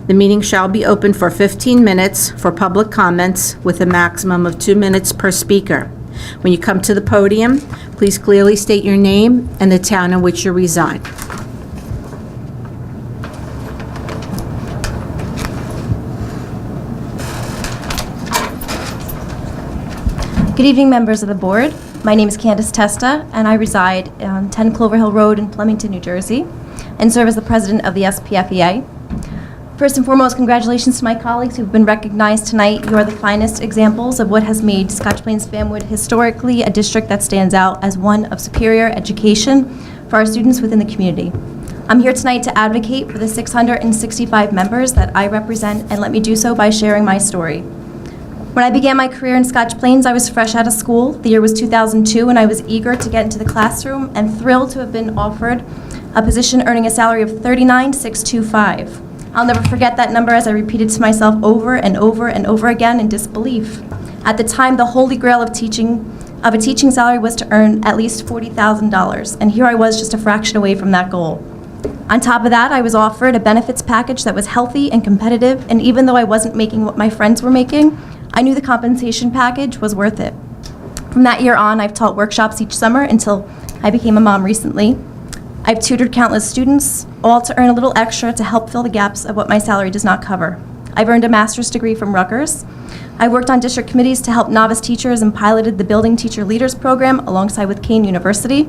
the meeting shall be open for 15 minutes for public comments with a maximum of 2 minutes per speaker. When you come to the podium, please clearly state your name and the town in which you reside. Good evening, members of the board. My name is Candace Testa, and I reside on 10 Clover Hill Road in Flemington, New Jersey, and serve as the president of the Spfboe. First and foremost, congratulations to my colleagues who've been recognized tonight. You are the finest examples of what has made Scotch Plains Fanwood historically a district that stands out as one of superior education for our students within the community. I'm here tonight to advocate for the 665 members that I represent, and let me do so by sharing my story. When I began my career in Scotch Plains, I was fresh out of school. The year was 2002, and I was eager to get into the classroom and thrilled to have been offered a position earning a salary of $39,625. I'll never forget that number as I repeated to myself over and over and over again in disbelief. At the time, the holy grail of a teaching salary was to earn at least $40,000, and here I was just a fraction away from that goal. On top of that, I was offered a benefits package that was healthy and competitive, and even though I wasn't making what my friends were making, I knew the compensation package was worth it. From that year on, I've taught workshops each summer until I became a mom recently. I've tutored countless students, all to earn a little extra to help fill the gaps of what my salary does not cover. I've earned a master's degree from Rutgers. I worked on district committees to help novice teachers and piloted the Building Teacher Leaders program alongside with Kane University,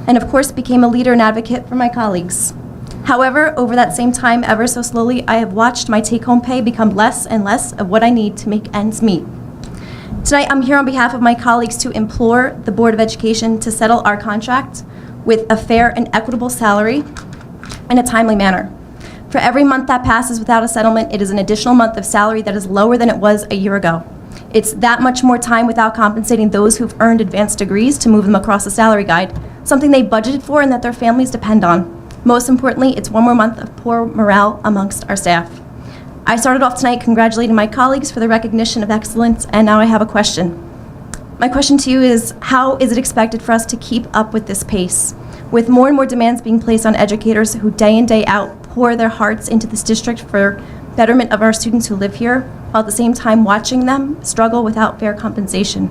and of course became a leader and advocate for my colleagues. However, over that same time, ever so slowly, I have watched my take-home pay become less and less of what I need to make ends meet. Tonight, I'm here on behalf of my colleagues to implore the Board of Education to settle our contract with a fair and equitable salary in a timely manner. For every month that passes without a settlement, it is an additional month of salary that is lower than it was a year ago. It's that much more time without compensating those who've earned advanced degrees to move them across the salary guide, something they budgeted for and that their families depend on. Most importantly, it's one more month of poor morale amongst our staff. I started off tonight congratulating my colleagues for the recognition of excellence, and now I have a question. My question to you is, how is it expected for us to keep up with this pace? With more and more demands being placed on educators who day in, day out pour their hearts into this district for betterment of our students who live here, while at the same time watching them struggle without fair compensation.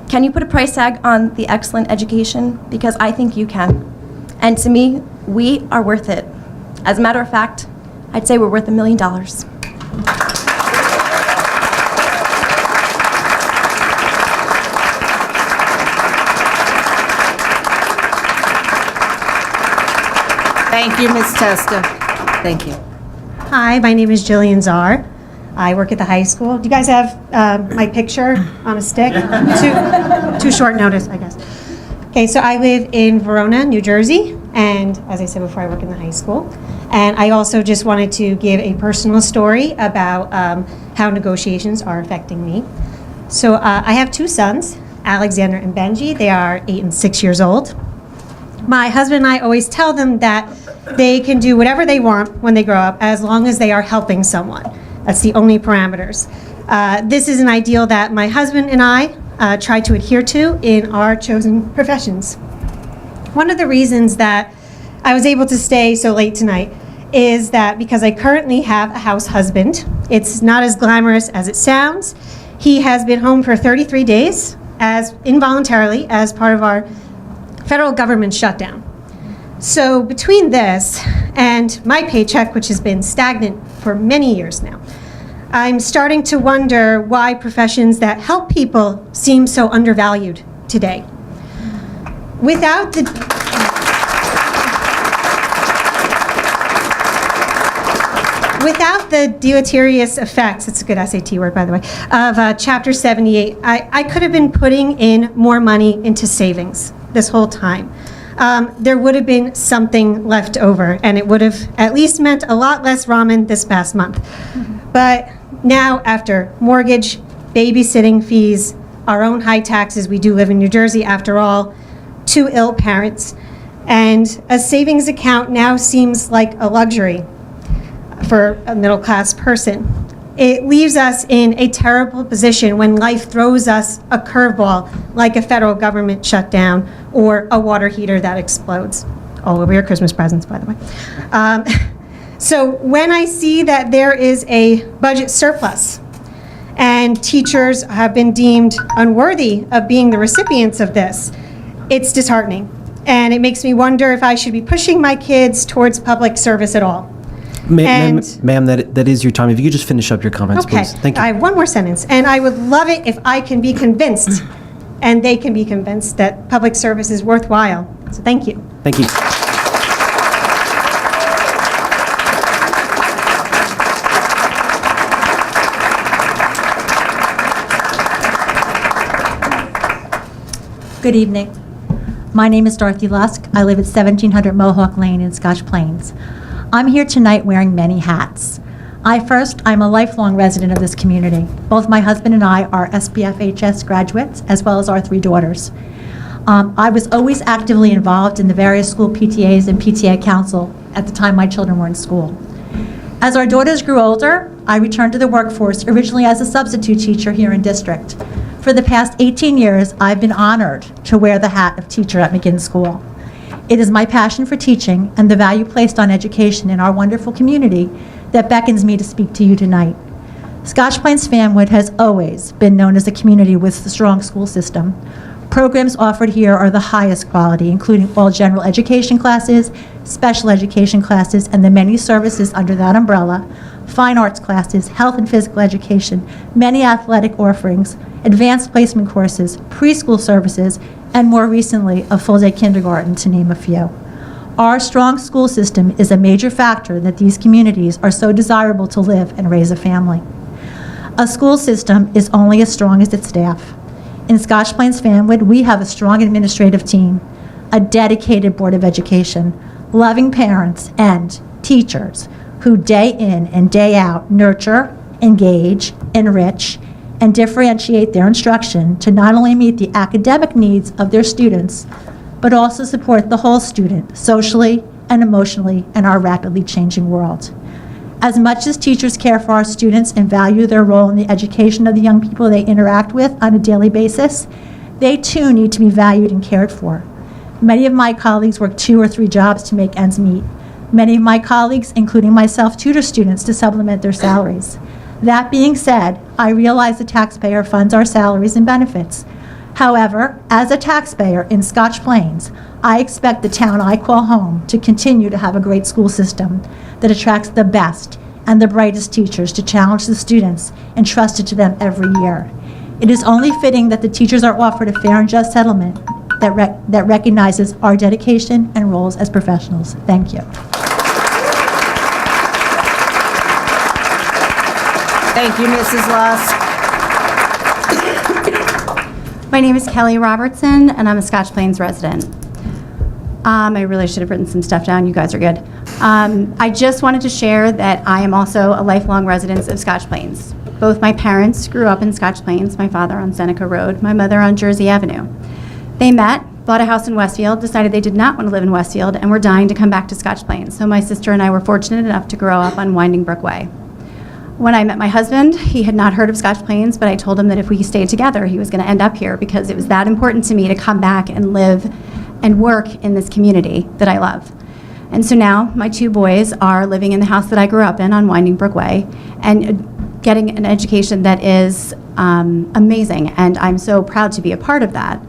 Can you put a price tag on the excellent education? Because I think you can. And to me, we are worth it. As a matter of fact, I'd say we're worth $1 million. Thank you, Ms. Testa. Thank you. Hi, my name is Jillian Czar. I work at the high school. Do you guys have my picture on a stick? Too short notice, I guess. Okay, so I live in Verona, New Jersey, And as I said before, I work in the high school. And I also just wanted to give a personal story about how negotiations are affecting me. So I have two sons, Alexander and Benji. They are 8 and 6 years old. My husband and I always tell them that they can do whatever they want when they grow up, as long as they are helping someone. That's the only parameters. This is an ideal that my husband and I try to adhere to in our chosen professions. One of the reasons that I was able to stay so late tonight is that because I currently have a house husband. It's not as glamorous as it sounds. He has been home for 33 days involuntarily as part of our federal government shutdown. So between this and my paycheck, which has been stagnant for many years now, I'm starting to wonder why professions that help people seem so undervalued today. Without the deleterious effects, it's a good SAT word, by the way, of Chapter 78, I could have been putting in more money into savings this whole time. There would have been something left over, and it would have at least meant a lot less ramen this past month. But now, after mortgage, babysitting fees, our own high taxes, we do live in New Jersey after all, 2 ill parents, and a savings account now seems like a luxury for a middle-class person. It leaves us in a terrible position when life throws us a curveball, like a federal government shutdown or a water heater that explodes. All over your Christmas presents, by the way. So when I see that there is a budget surplus and teachers have been deemed unworthy of being the recipients of this, it's disheartening. And it makes me wonder if I should be pushing my kids towards public service at all. Ma'am, that is your time. If you could just finish up your comments, Okay. please. Thank you. I have one more sentence, and I would love it if I can be convinced, and they can be convinced, that public service is worthwhile. So thank you. Thank you. Good evening. My name is Dorothy Lusk. I live at 1700 Mohawk Lane in Scotch Plains. I'm here tonight wearing many hats. I'm a lifelong resident of this community. Both my husband and I are SPFHS graduates, as well as our 3 daughters. I was always actively involved in the various school PTAs and PTA council at the time my children were in school. As our daughters grew older, I returned to the workforce, originally as a substitute teacher here in district. For the past 18 years, I've been honored to wear the hat of teacher at McGinn School. It is my passion for teaching and the value placed on education in our wonderful community that beckons me to speak to you tonight. Scotch Plains Fanwood has always been known as a community with a strong school system. Programs offered here are the highest quality, including all general education classes, special education classes, and the many services under that umbrella, fine arts classes, health and physical education, many athletic offerings, advanced placement courses, preschool services, and more recently, a full-day kindergarten, to name a few. Our strong school system is a major factor that these communities are so desirable to live and raise a family. A school system is only as strong as its staff. In Scotch Plains Fanwood, we have a strong administrative team, a dedicated Board of Education, loving parents, and teachers who day in and day out nurture, engage, enrich, and differentiate their instruction to not only meet the academic needs of their students, but also support the whole student socially and emotionally in our rapidly changing world. As much as teachers care for our students and value their role in the education of the young people they interact with on a daily basis, they too need to be valued and cared for. Many of my colleagues work 2 or 3 jobs to make ends meet. Many of my colleagues, including myself, tutor students to supplement their salaries. That being said, I realize the taxpayer funds our salaries and benefits. However, as a taxpayer in Scotch Plains, I expect the town I call home to continue to have a great school system that attracts the best and the brightest teachers to challenge the students entrusted to them every year. It is only fitting that the teachers are offered a fair and just settlement that recognizes our dedication and roles as professionals. Thank you. Thank you, Mrs. Lusk. My name is Kelly Robertson, and I'm a Scotch Plains resident. I really should have written some stuff down. You guys are good. I just wanted to share that I am also a lifelong resident of Scotch Plains. Both my parents grew up in Scotch Plains, my father on Seneca Road, my mother on Jersey Avenue. They met, bought a house in Westfield, decided they did not want to live in Westfield, and were dying to come back to Scotch Plains. So my sister and I were fortunate enough to grow up on Winding Brook Way. When I met my husband, he had not heard of Scotch Plains, but I told him that if we stayed together, he was going to end up here because it was that important to me to come back and live and work in this community that I love. And so now my 2 boys are living in the house that I grew up in on Winding Brook Way and getting an education that is amazing, and I'm so proud to be a part of that.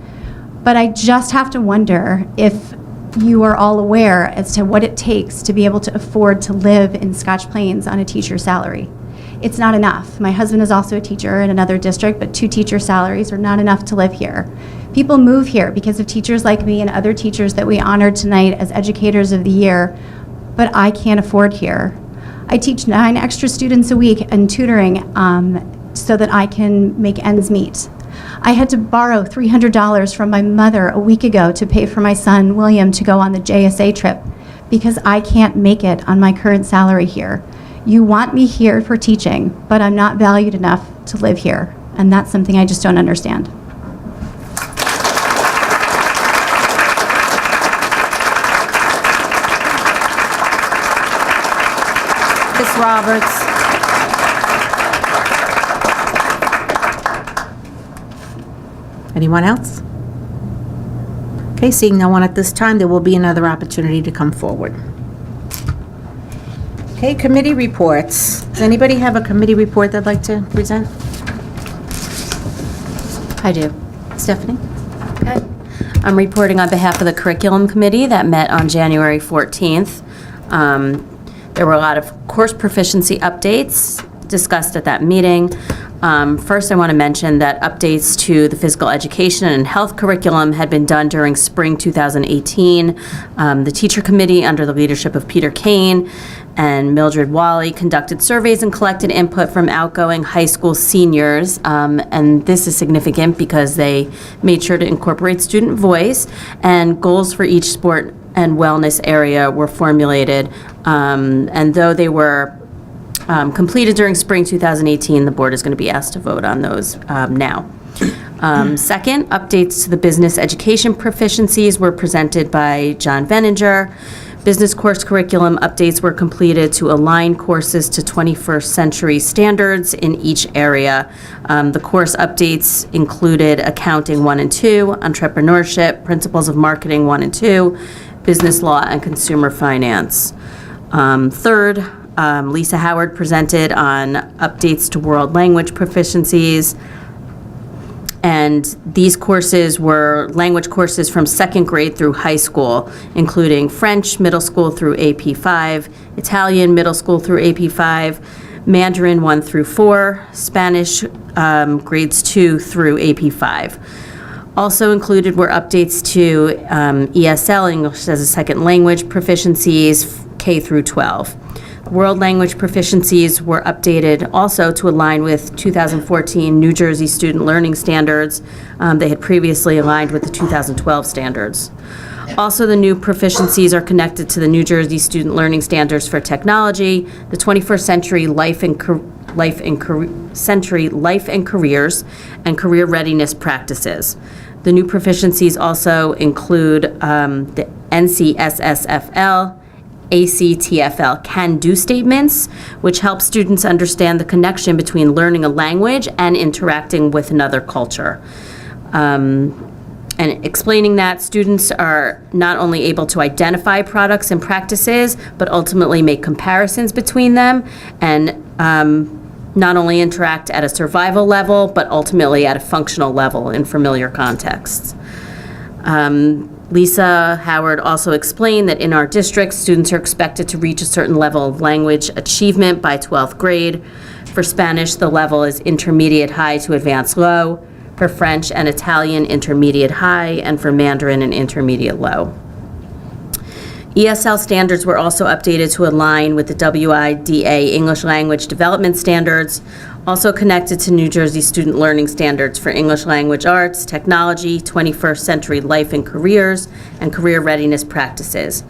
But I just have to wonder if you are all aware as to what it takes to be able to afford to live in Scotch Plains on a teacher's salary. It's not enough. My husband is also a teacher in another district, but 2 teacher salaries are not enough to live here. People move here because of teachers like me and other teachers that we honored tonight as Educators of the Year, but I can't afford here. I teach 9 extra students a week in tutoring so that I can make ends meet. I had to borrow $300 from my mother a week ago to pay for my son, William, to go on the JSA trip because I can't make it on my current salary here. You want me here for teaching, but I'm not valued enough to live here, and that's something I just don't understand. Ms. Roberts. Anyone else? Okay, seeing no one at this time, there will be another opportunity to come forward. Okay, committee reports. Does anybody have a committee report they'd like to present? I do. Stephanie? Okay. I'm reporting on behalf of the Curriculum Committee that met on January 14th. There were a lot of course proficiency updates discussed at that meeting. First, I want to mention that updates to the physical education and health curriculum had been done during spring 2018. The teacher committee, under the leadership of Peter Kane and Mildred Wally, conducted surveys and collected input from outgoing high school seniors. And this is significant because they made sure to incorporate student voice, and goals for each sport and wellness area were formulated. And though they were completed during spring 2018, the board is going to be asked to vote on those now. Second, updates to the business education proficiencies were presented by John Veninger. Business course curriculum updates were completed to align courses to 21st century standards in each area. The course updates included accounting 1 and 2, entrepreneurship, principles of marketing 1 and 2, business law, and consumer finance. Third, Lisa Howard presented on updates to world language proficiencies, and these courses were language courses from 2nd grade through high school, including French middle school through AP 5, Italian middle school through AP 5, Mandarin 1 through 4, Spanish grades 2 through AP 5. Also included were updates to ESL, English as a Second Language proficiencies, K through 12. World language proficiencies were updated also to align with 2014 New Jersey Student Learning Standards. They had previously aligned with the 2012 standards. Also, the new proficiencies are connected to the New Jersey Student Learning Standards for Technology, the 21st Century Life and Careers, and Career Readiness Practices. The new proficiencies also include the NCSSFL, ACTFL can-do statements, which help students understand the connection between learning a language and interacting with another culture. And explaining that, students are not only able to identify products and practices, but ultimately make comparisons between them, and not only interact at a survival level, but ultimately at a functional level in familiar contexts. Lisa Howard also explained that in our district, students are expected to reach a certain level of language achievement by 12th grade. For Spanish, the level is intermediate high to advanced low. For French and Italian, intermediate high, and for Mandarin, an intermediate low. ESL standards were also updated to align with the WIDA English Language Development Standards. also connected to New Jersey student learning standards for English language arts, technology, 21st century life and careers, and career readiness practices.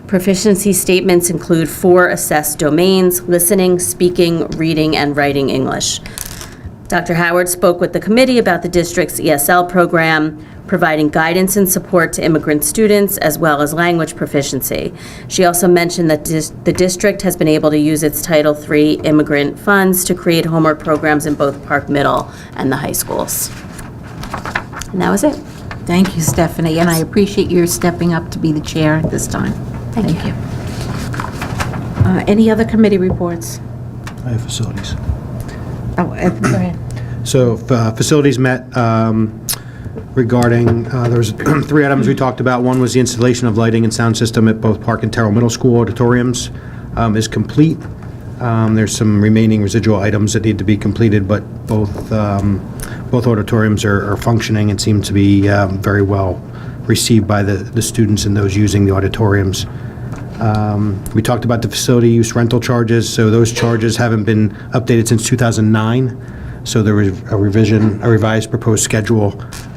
Proficiency statements include 4 assessed domains: listening, speaking, reading, and writing English. Dr. Howard spoke with the committee about the district's ESL program, providing guidance and support to immigrant students, as well as language proficiency. She also mentioned that the district has been able to use its Title III immigrant funds to create homework programs in both Park Middle and the high schools. And that was it. Thank you, Stephanie, and I appreciate your stepping up to be the chair at this time. Thank you. Any other committee reports? I have facilities. Oh, go ahead. So facilities met regarding, there was 3 items we talked about. One was the installation of lighting and sound system at both Park and Terrell Middle School auditoriums is complete. There's some remaining residual items that need to be completed, but both auditoriums are functioning and seem to be very well received by the students and those using the auditoriums. We talked about the facility use rental charges, so those charges haven't been updated since 2009. So there was a revised proposed schedule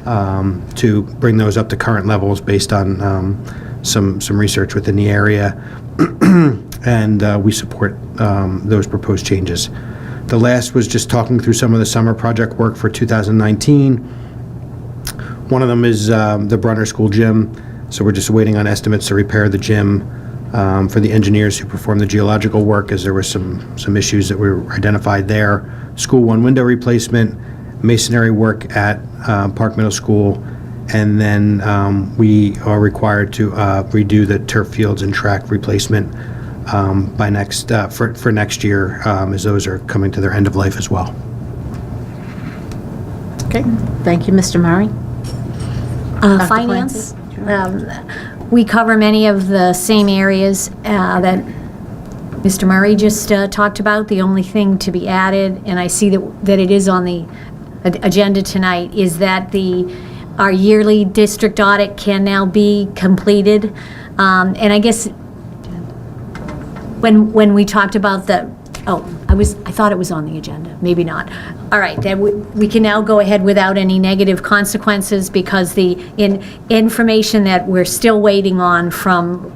to bring those up to current levels based on some research within the area, and we support those proposed changes. The last was just talking through some of the summer project work for 2019. One of them is the Brunner School gym, so we're just waiting on estimates to repair the gym for the engineers who performed the geological work, as there were some issues that were identified there. School 1 window replacement, masonry work at Park Middle School, and then we are required to redo the turf fields and track replacement by for next year, as those are coming to their end of life as well. Okay, thank you, Mr. Murray. Dr. Finance. Clancy? We cover many of the same areas that Mr. Murray just talked about. The only thing to be added, and I see that it is on the agenda tonight, is that our yearly district audit can now be completed. And I guess when we talked about I thought it was on the agenda, maybe not. All right, then we can now go ahead without any negative consequences, because the information that we're still waiting on from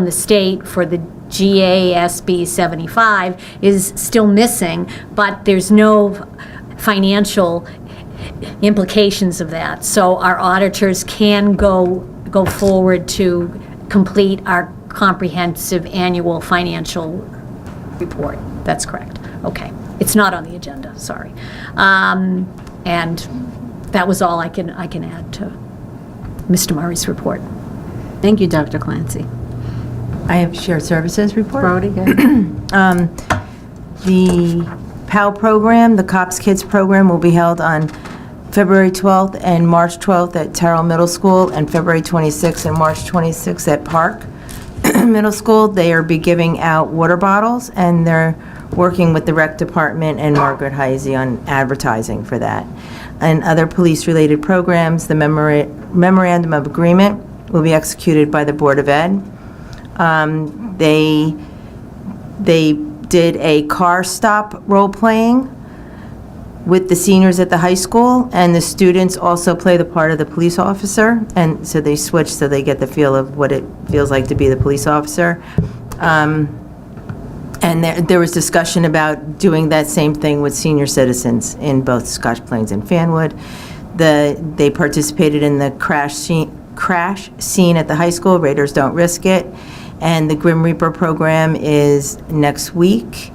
the state for the GASB 75 is still missing, but there's no financial implications of that. So our auditors can go forward to complete our comprehensive annual financial report. That's correct. Okay. It's not on the agenda, sorry. And that was all I can add to Mr. Murray's report. Thank you, Dr. Clancy. I have shared services report. Brody, go ahead. The PAL program, the COPS Kids program, will be held on February 12th and March 12th at Terrell Middle School, and February 26th and March 26th at Park Middle School. They are be giving out water bottles, and they're working with the rec department and Margaret Heisey on advertising for that. And other police-related programs, the memorandum of agreement will be executed by the Board of Ed. They did a car stop role-playing with the seniors at the high school, and the students also play the part of the police officer, and so they switch so they get the feel of what it feels like to be the police officer. And there was discussion about doing that same thing with senior citizens in both Scotch Plains and Fanwood. They participated in the crash scene at the high school, Raiders Don't Risk It, and the Grim Reaper program is next week.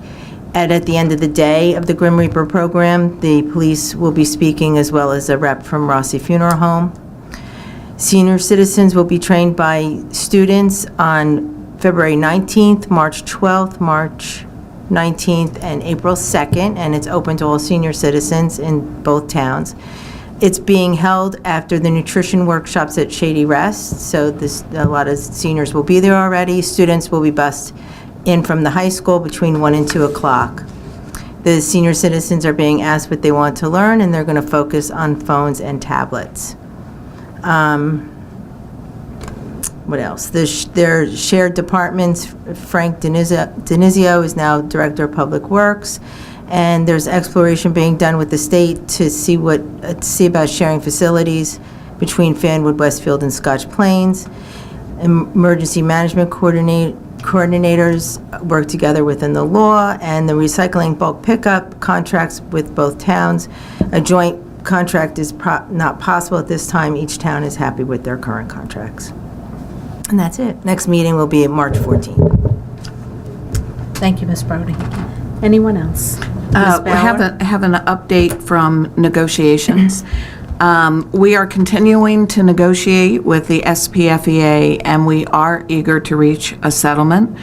And at the end of the day of the Grim Reaper program, the police will be speaking, as well as a rep from Rossi Funeral Home. Senior citizens will be trained by students on February 19th, March 12th, March 19th, and April 2nd, and it's open to all senior citizens in both towns. It's being held after the nutrition workshops at Shady Rest, so a lot of seniors will be there already. Students will be bused in from the high school between 1 and 2 o'clock. The senior citizens are being asked what they want to learn, and they're going to focus on phones and tablets. What else? Their shared departments, Frank Denizio is now Director of Public Works, and there's exploration being done with the state to see about sharing facilities between Fanwood, Westfield, and Scotch Plains. Emergency management coordinators work together within the law, and the recycling bulk pickup contracts with both towns. A joint contract is not possible at this time. Each town is happy with their current contracts. And that's it. Next meeting will be March 14th. Thank you, Ms. Brody. Anyone else? We have an update from negotiations. We are continuing to negotiate with the SPFEA, and we are eager to reach a settlement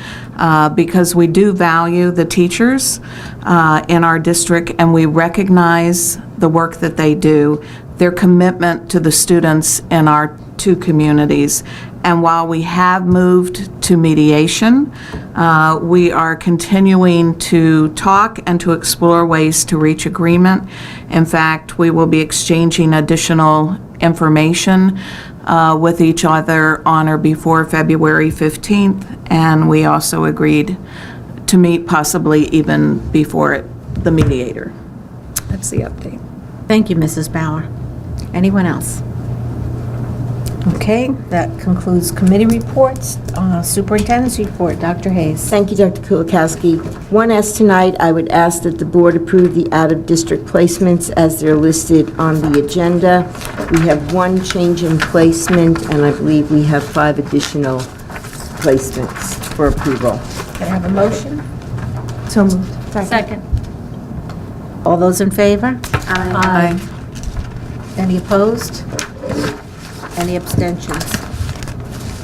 because we do value the teachers in our district, and we recognize the work that they do, their commitment to the students in our two communities. And while we have moved to mediation, we are continuing to talk and to explore ways to reach agreement. In fact, we will be exchanging additional information with each other on or before February 15th, and we also agreed to meet possibly even before the mediator. That's the update. Thank you, Mrs. Bauer. Anyone else? Okay, that concludes committee reports. Superintendent's report, Dr. Hayes. Thank you, Dr. Kulikowski. 1S tonight, I would ask that the board approve the out-of-district placements as they're listed on the agenda. We have one change in placement, and I believe we have 5 additional placements for approval. Can I have a motion? So moved. Second. All those in favor? Aye. Any opposed? Any abstentions?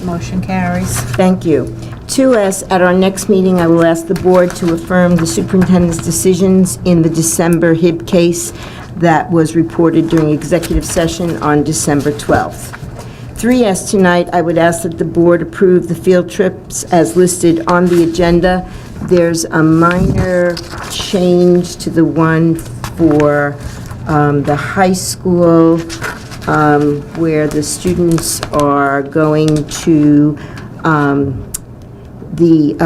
Motion carries. Thank you. 2S, at our next meeting, I will ask the board to affirm the superintendent's decisions in the December HIB case that was reported during executive session on December 12th. 3S tonight, I would ask that the board approve the field trips as listed on the agenda. There's a minor change to the one for the high school, where the students are going to the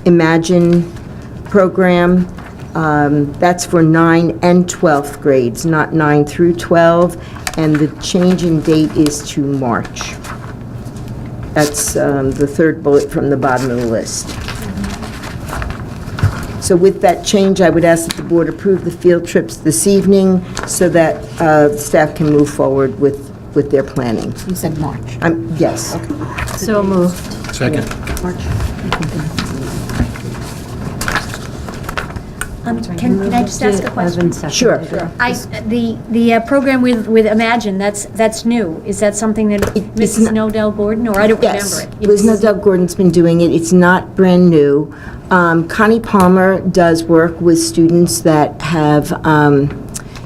Imagine program. That's for 9 and 12th grades, not 9 through 12, and the change in date is to March. That's the third bullet from the bottom of the list. So with that change, I would ask that the board approve the field trips this evening so that staff can move forward with their planning. You said March. Yes. Okay. So moved. Second. March. Can I just ask a question? Sure. The program with Imagine, that's new. Is that something that Mrs. Nodell Gordon, or I don't remember it? Liz Nodell Gordon's been doing it. It's not brand new. Connie Palmer does work with students that have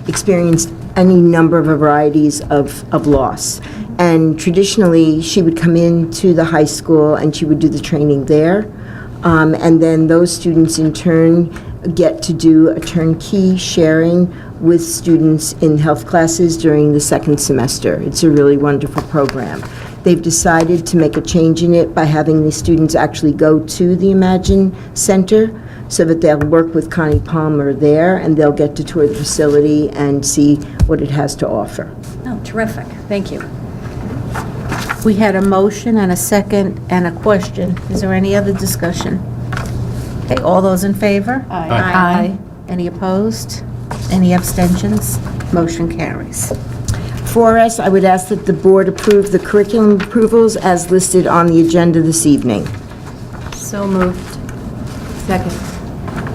experienced any number of varieties of loss. And traditionally, she would come into the high school and she would do the training there. And then those students in turn get to do a turnkey sharing with students in health classes during the second semester. It's a really wonderful program. They've decided to make a change in it by having the students actually go to the Imagine Center so that they'll work with Connie Palmer there and they'll get to tour the facility and see what it has to offer. Oh, terrific. Thank you. We had a motion and a second and a question. Is there any other discussion? Okay, all those in favor? Aye. Any opposed? Any abstentions? Motion carries. For us, I would ask that the board approve the curriculum approvals as listed on the agenda this evening. So moved. Second.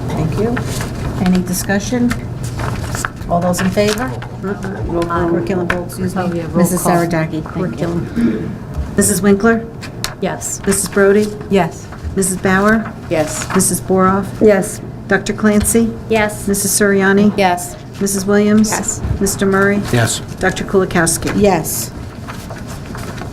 Thank you. Any discussion? All those in favor? Curriculum, excuse me. Mrs. Saradaki. Curriculum. Mrs. Winkler? Yes. Mrs. Brody? Yes. Mrs. Bauer? Yes. Mrs. Boroff? Yes. Dr. Clancy? Yes. Mrs. Suriani? Yes. Mrs. Williams? Yes. Mr. Murray? Yes. Dr. Kulikowski? Yes.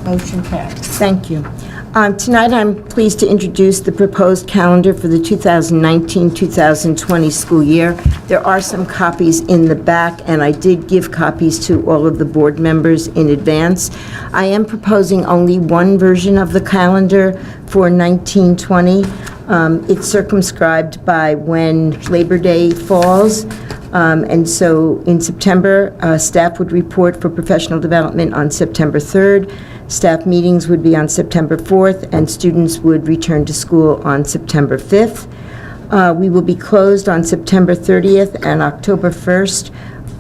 Motion carries. Thank you. Tonight, I'm pleased to introduce the proposed calendar for the 2019-2020 school year. There are some copies in the back, and I did give copies to all of the board members in advance. I am proposing only one version of the calendar for 1920. It's circumscribed by when Labor Day falls. And so in September, staff would report for professional development on September 3rd. Staff meetings would be on September 4th, and students would return to school on September 5th. We will be closed on September 30th and October 1st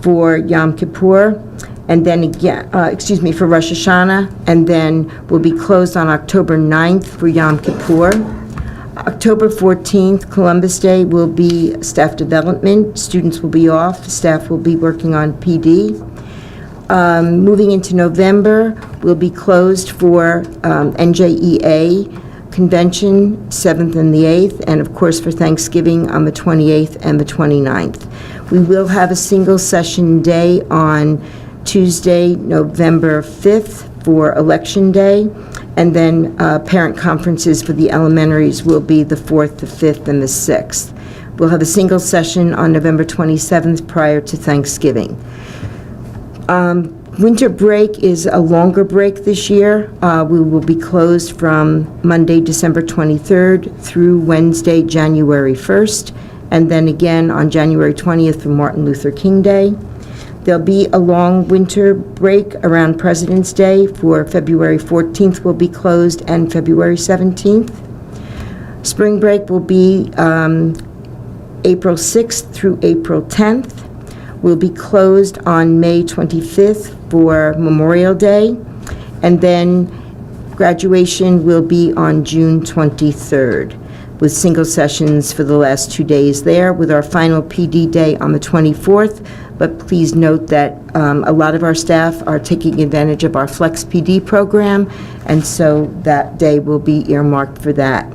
for Yom Kippur, and then again, for Rosh Hashanah, and then we'll be closed on October 9th for Yom Kippur. October 14th, Columbus Day, will be staff development. Students will be off. Staff will be working on PD. Moving into November, we'll be closed for NJEA convention, 7th and the 8th, and of course for Thanksgiving on the 28th and the 29th. We will have a single session day on Tuesday, November 5th for Election Day, and then parent conferences for the elementaries will be the 4th, the 5th, and the 6th. We'll have a single session on November 27th prior to Thanksgiving. Winter break is a longer break this year. We will be closed from Monday, December 23rd through Wednesday, January 1st, and then again on January 20th for Martin Luther King Day. There'll be a long winter break around President's Day. For February 14th will be closed, and February 17th. Spring break will be April 6th through April 10th. We'll be closed on May 25th for Memorial Day, and then graduation will be on June 23rd, with single sessions for the last 2 days there, with our final PD day on the 24th. But please note that a lot of our staff are taking advantage of our Flex PD program, and so that day will be earmarked for that.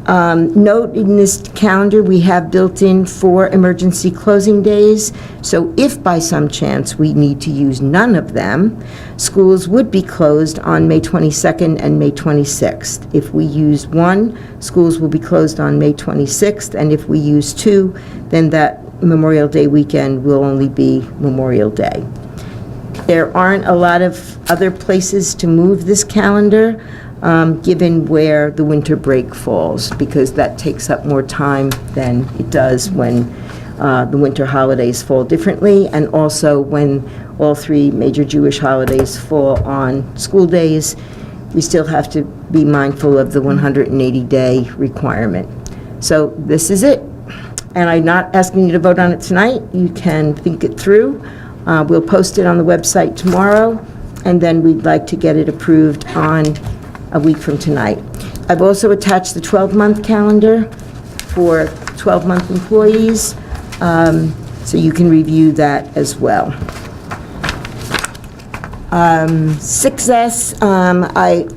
Note in this calendar, we have built in 4 emergency closing days, so if by some chance we need to use none of them, schools would be closed on May 22nd and May 26th. If we use 1, schools will be closed on May 26th, and if we use 2, then that Memorial Day weekend will only be Memorial Day. There aren't a lot of other places to move this calendar, given where the winter break falls, because that takes up more time than it does when the winter holidays fall differently, and also when all 3 major Jewish holidays fall on school days. We still have to be mindful of the 180-day requirement. So this is it. And I'm not asking you to vote on it tonight. You can think it through. We'll post it on the website tomorrow, and then we'd like to get it approved on a week from tonight. I've also attached the 12-month calendar for 12-month employees, so you can review that as well. 6S,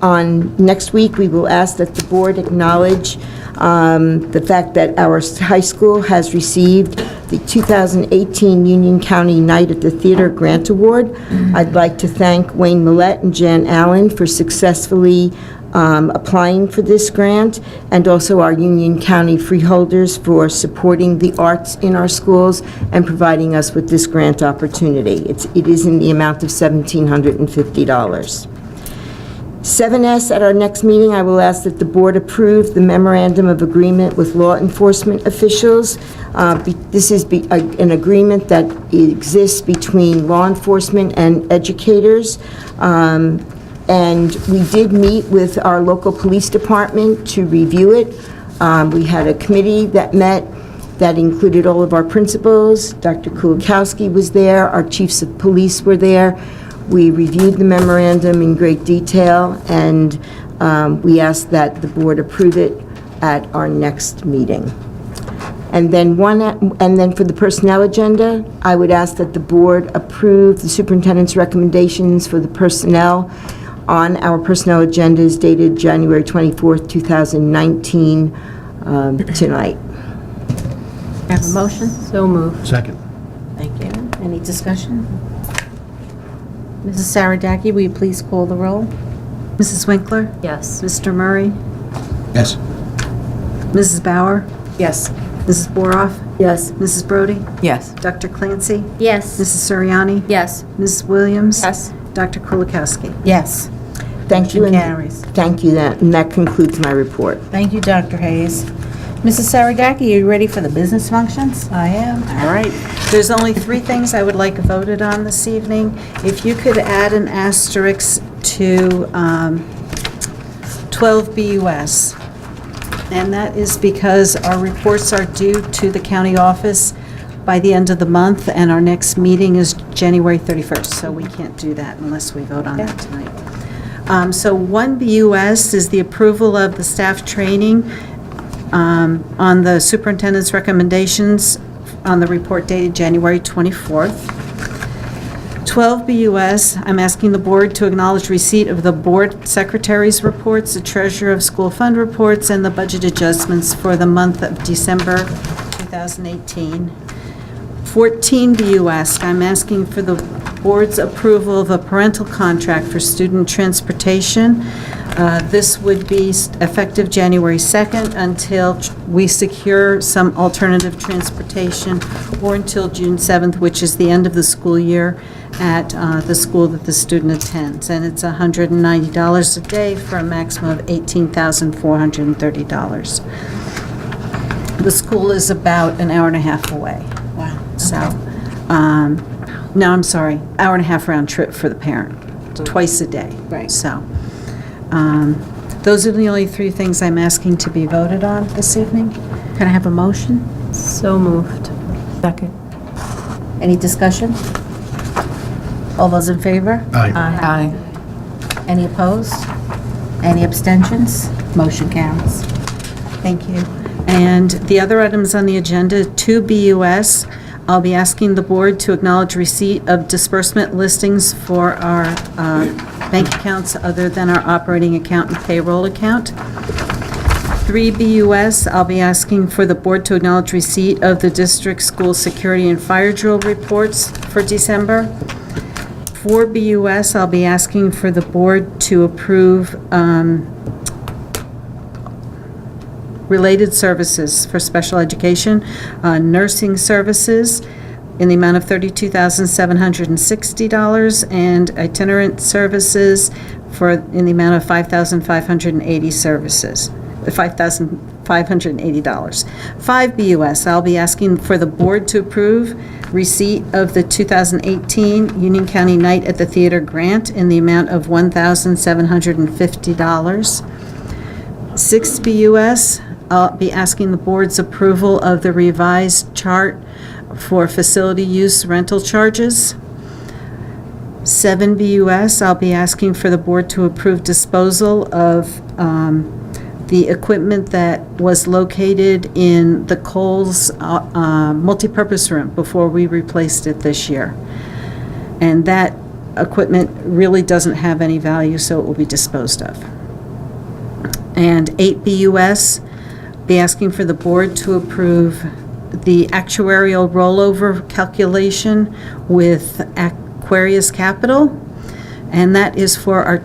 on next week, we will ask that the board acknowledge the fact that our high school has received the 2018 Union County Night at the Theater Grant Award. I'd like to thank Wayne Millette and Jan Allen for successfully applying for this grant, and also our Union County freeholders for supporting the arts in our schools and providing us with this grant opportunity. It is in the amount of $1,750. 7S, at our next meeting, I will ask that the board approve the memorandum of agreement with law enforcement officials. This is an agreement that exists between law enforcement and educators. And we did meet with our local police department to review it. We had a committee that met that included all of our principals. Dr. Kulikowski was there, our chiefs of police were there. We reviewed the memorandum in great detail, and we asked that the board approve it at our next meeting. And then for the personnel agenda, I would ask that the board approve the superintendent's recommendations for the personnel on our personnel agendas dated January 24th, 2019, tonight. Have a motion? So moved. Second. Thank you. Any discussion? Mrs. Saradaki, will you please call the roll? Mrs. Winkler? Yes. Mr. Murray? Yes. Mrs. Bauer? Yes. Mrs. Boroff? Yes. Mrs. Brody? Yes. Dr. Clancy? Yes. Mrs. Suriani? Yes. Mrs. Williams? Yes. Dr. Kulikowski? Yes. Thank you. Motion carries. Thank you, and that concludes my report. Thank you, Dr. Hayes. Mrs. Saradaki, are you ready for the business functions? I am. All right. There's only 3 things I would like voted on this evening. If you could add an asterisk to 12 BUS. And that is because our reports are due to the county office by the end of the month, and our next meeting is January 31st, so we can't do that unless we vote on that tonight. So 1 BUS is the approval of the staff training on the superintendent's recommendations on the report dated January 24th. 12 BUS, I'm asking the board to acknowledge receipt of the board secretary's reports, the treasurer of school fund reports, and the budget adjustments for the month of December 2018. 14 BUS, I'm asking for the board's approval of a parental contract for student transportation. This would be effective January 2nd until we secure some alternative transportation, or until June 7th, which is the end of the school year at the school that the student attends. And it's $190 a day for a maximum of $18,430. The school is about an hour and a half away. Wow. So, no, I'm sorry, hour and a half round trip for the parent, twice a day. Right. So, those are the only 3 things I'm asking to be voted on this evening. Can I have a motion? So moved. Second. Any discussion? All those in favor? Aye. Any opposed? Any abstentions? Motion carries. Thank you. And the other items on the agenda, 2 BUS, I'll be asking the board to acknowledge receipt of disbursement listings for our bank accounts other than our operating account and payroll account. 3 BUS, I'll be asking for the board to acknowledge receipt of the district school security and fire drill reports for December. 4 BUS, I'll be asking for the board to approve related services for special education, nursing services in the amount of $32,760, and itinerant services in the amount of $5,580 services. $5,580. 5 BUS, I'll be asking for the board to approve receipt of the 2018 Union County Night at the Theater grant in the amount of $1,750. 6 BUS, I'll be asking the board's approval of the revised chart for facility use rental charges. 7 BUS, I'll be asking for the board to approve disposal of the equipment that was located in the Kohl's multipurpose room before we replaced it this year. And that equipment really doesn't have any value, so it will be disposed of. And 8 BUS, be asking for the board to approve the actuarial rollover calculation with Aquarius Capital. And that is for our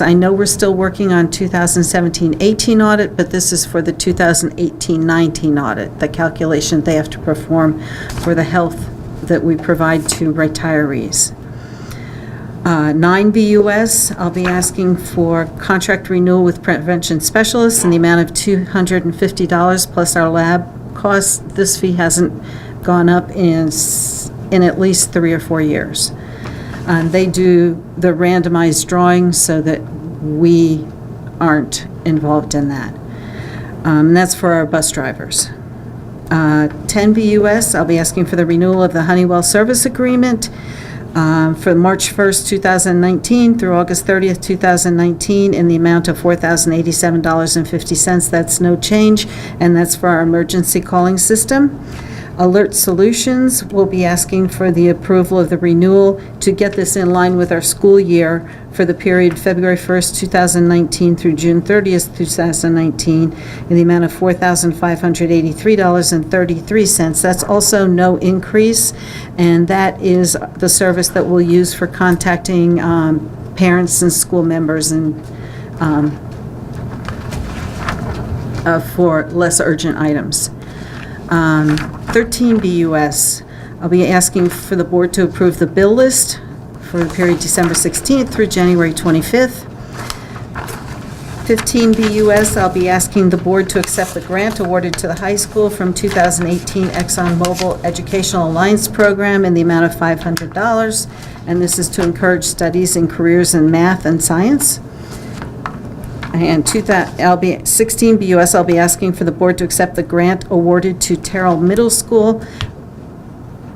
I know we're still working on 2017-18 audit, but this is for the 2018-19 audit, the calculation they have to perform for the health that we provide to retirees. 9 BUS, I'll be asking for contract renewal with prevention specialists in the amount of $250 plus our lab costs. This fee hasn't gone up in at least 3 or 4 years. They do the randomized drawing so that we aren't involved in that. And that's for our bus drivers. 10 BUS, I'll be asking for the renewal of the Honeywell service agreement for March 1st, 2019 through August 30th, 2019 in the amount of $4,087.50. That's no change, and that's for our emergency calling system. Alert Solutions will be asking for the approval of the renewal to get this in line with our school year for the period February 1st, 2019 through June 30th, 2019 in the amount of $4,583.33. That's also no increase, and that is the service that we'll use for contacting parents and school members and for less urgent items. 13 BUS, I'll be asking for the board to approve the bill list for the period December 16th through January 25th. 15 BUS, I'll be asking the board to accept the grant awarded to the high school from 2018 ExxonMobil Educational Alliance Program in the amount of $500, and this is to encourage studies and careers in math and science. And 16 BUS, I'll be asking for the board to accept the grant awarded to Terrell Middle School,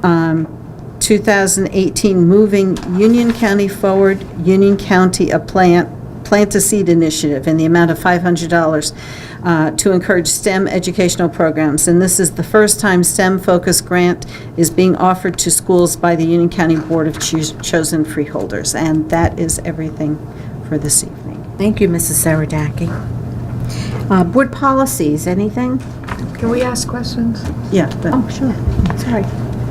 2018 Moving Union County Forward, Union County a Plant a Seed initiative in the amount of $500 to encourage STEM educational programs. And this is the first time STEM-focused grant is being offered to schools by the Union County Board of Chosen Freeholders. And that is everything for this evening. Thank you, Mrs. Saradaki. Board policies, anything? Can we ask questions? Yeah. Oh, sure. Sorry.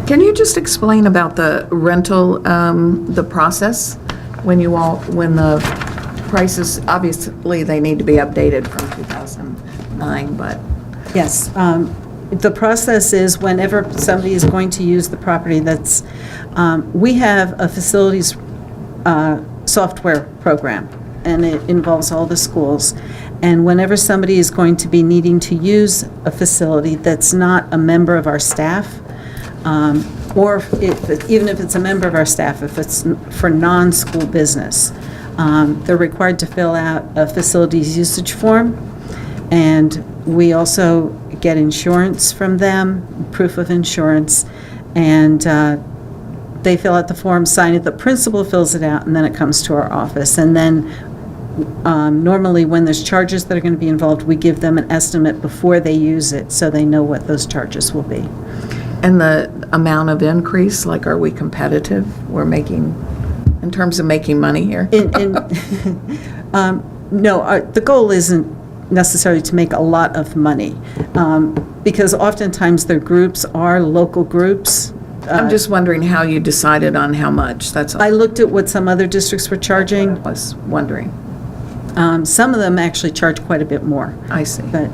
Can you just explain about the rental, the process, when the prices, obviously, they need to be updated from 2009, but... Yes. The process is whenever somebody is going to use the property that's, we have a facilities software program, and it involves all the schools. And whenever somebody is going to be needing to use a facility that's not a member of our staff, or even if it's a member of our staff, if it's for non-school business, they're required to fill out a facilities usage form, and we also get insurance from them, proof of insurance, and they fill out the form, sign it, the principal fills it out, and then it comes to our office. And then normally when there's charges that are going to be involved, we give them an estimate before they use it, so they know what those charges will be. And the amount of increase, like, are we competitive? We're making, in terms of making money here? No, the goal isn't necessarily to make a lot of money, because oftentimes their groups are local groups. I'm just wondering how you decided on how much, that's all. I looked at what some other districts were charging. I was wondering. Some of them actually charge quite a bit more. I see. But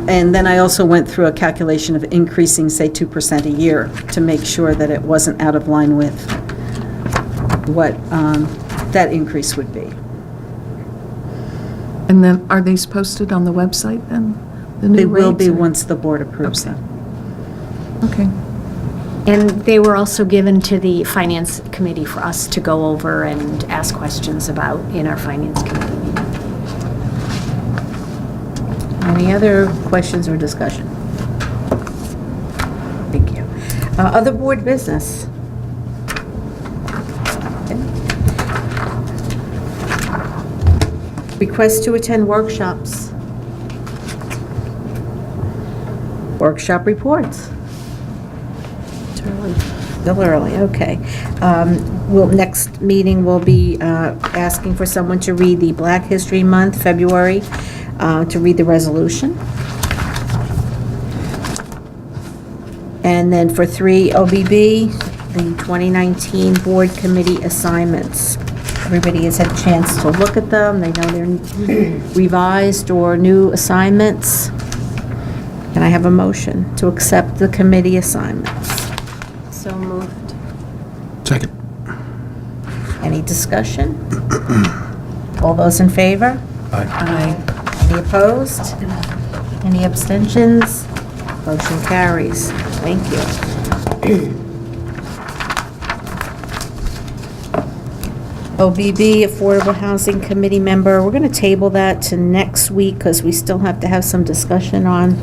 and then I also went through a calculation of increasing, say, 2% a year to make sure that it wasn't out of line with what that increase would be. And then, are these posted on the website then? The new They will rates, be or- once the board approves them. Okay. And they were also given to the Finance Committee for us to go over and ask questions about in our Finance Committee meeting. Any other questions or discussion? Thank you. Other board business? Okay. Request to attend workshops. Workshop reports. Still early, okay. Next meeting, we'll be asking for someone to read the Black History Month, February, to read the resolution. And then for 3 OBB, the 2019 Board Committee assignments. Everybody has had a chance to look at them. They know they're revised or new assignments. Can I have a motion to accept the committee assignments? So moved. Second. Any discussion? All those in favor? Aye. Any opposed? Any abstentions? Motion carries. Thank you. OBB, Affordable Housing Committee member, we're going to table that to next week because we still have to have some discussion on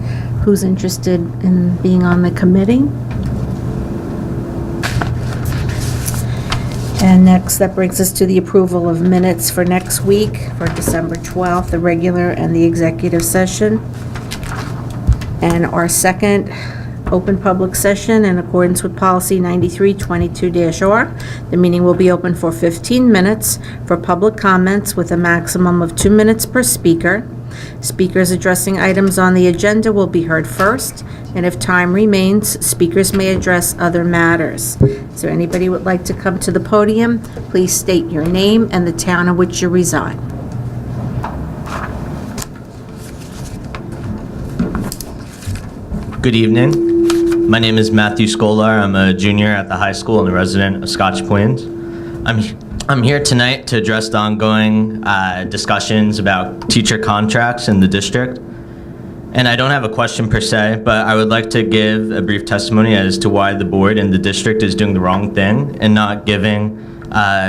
who's interested in being on the committee. And next, that brings us to the approval of minutes for next week, for December 12th, the regular and the executive session. And our second open public session in accordance with policy 9322-R. The meeting will be open for 15 minutes for public comments with a maximum of 2 minutes per speaker. Speakers addressing items on the agenda will be heard first, and if time remains, speakers may address other matters. Is there anybody who would like to come to the podium? Please state your name and the town in which you reside. Good evening. My name is Matthew Scolar. I'm a junior at the high school and a resident of Scotch Plains. I'm here tonight to address the ongoing discussions about teacher contracts in the district. And I don't have a question per se, but I would like to give a brief testimony as to why the board and the district is doing the wrong thing and not giving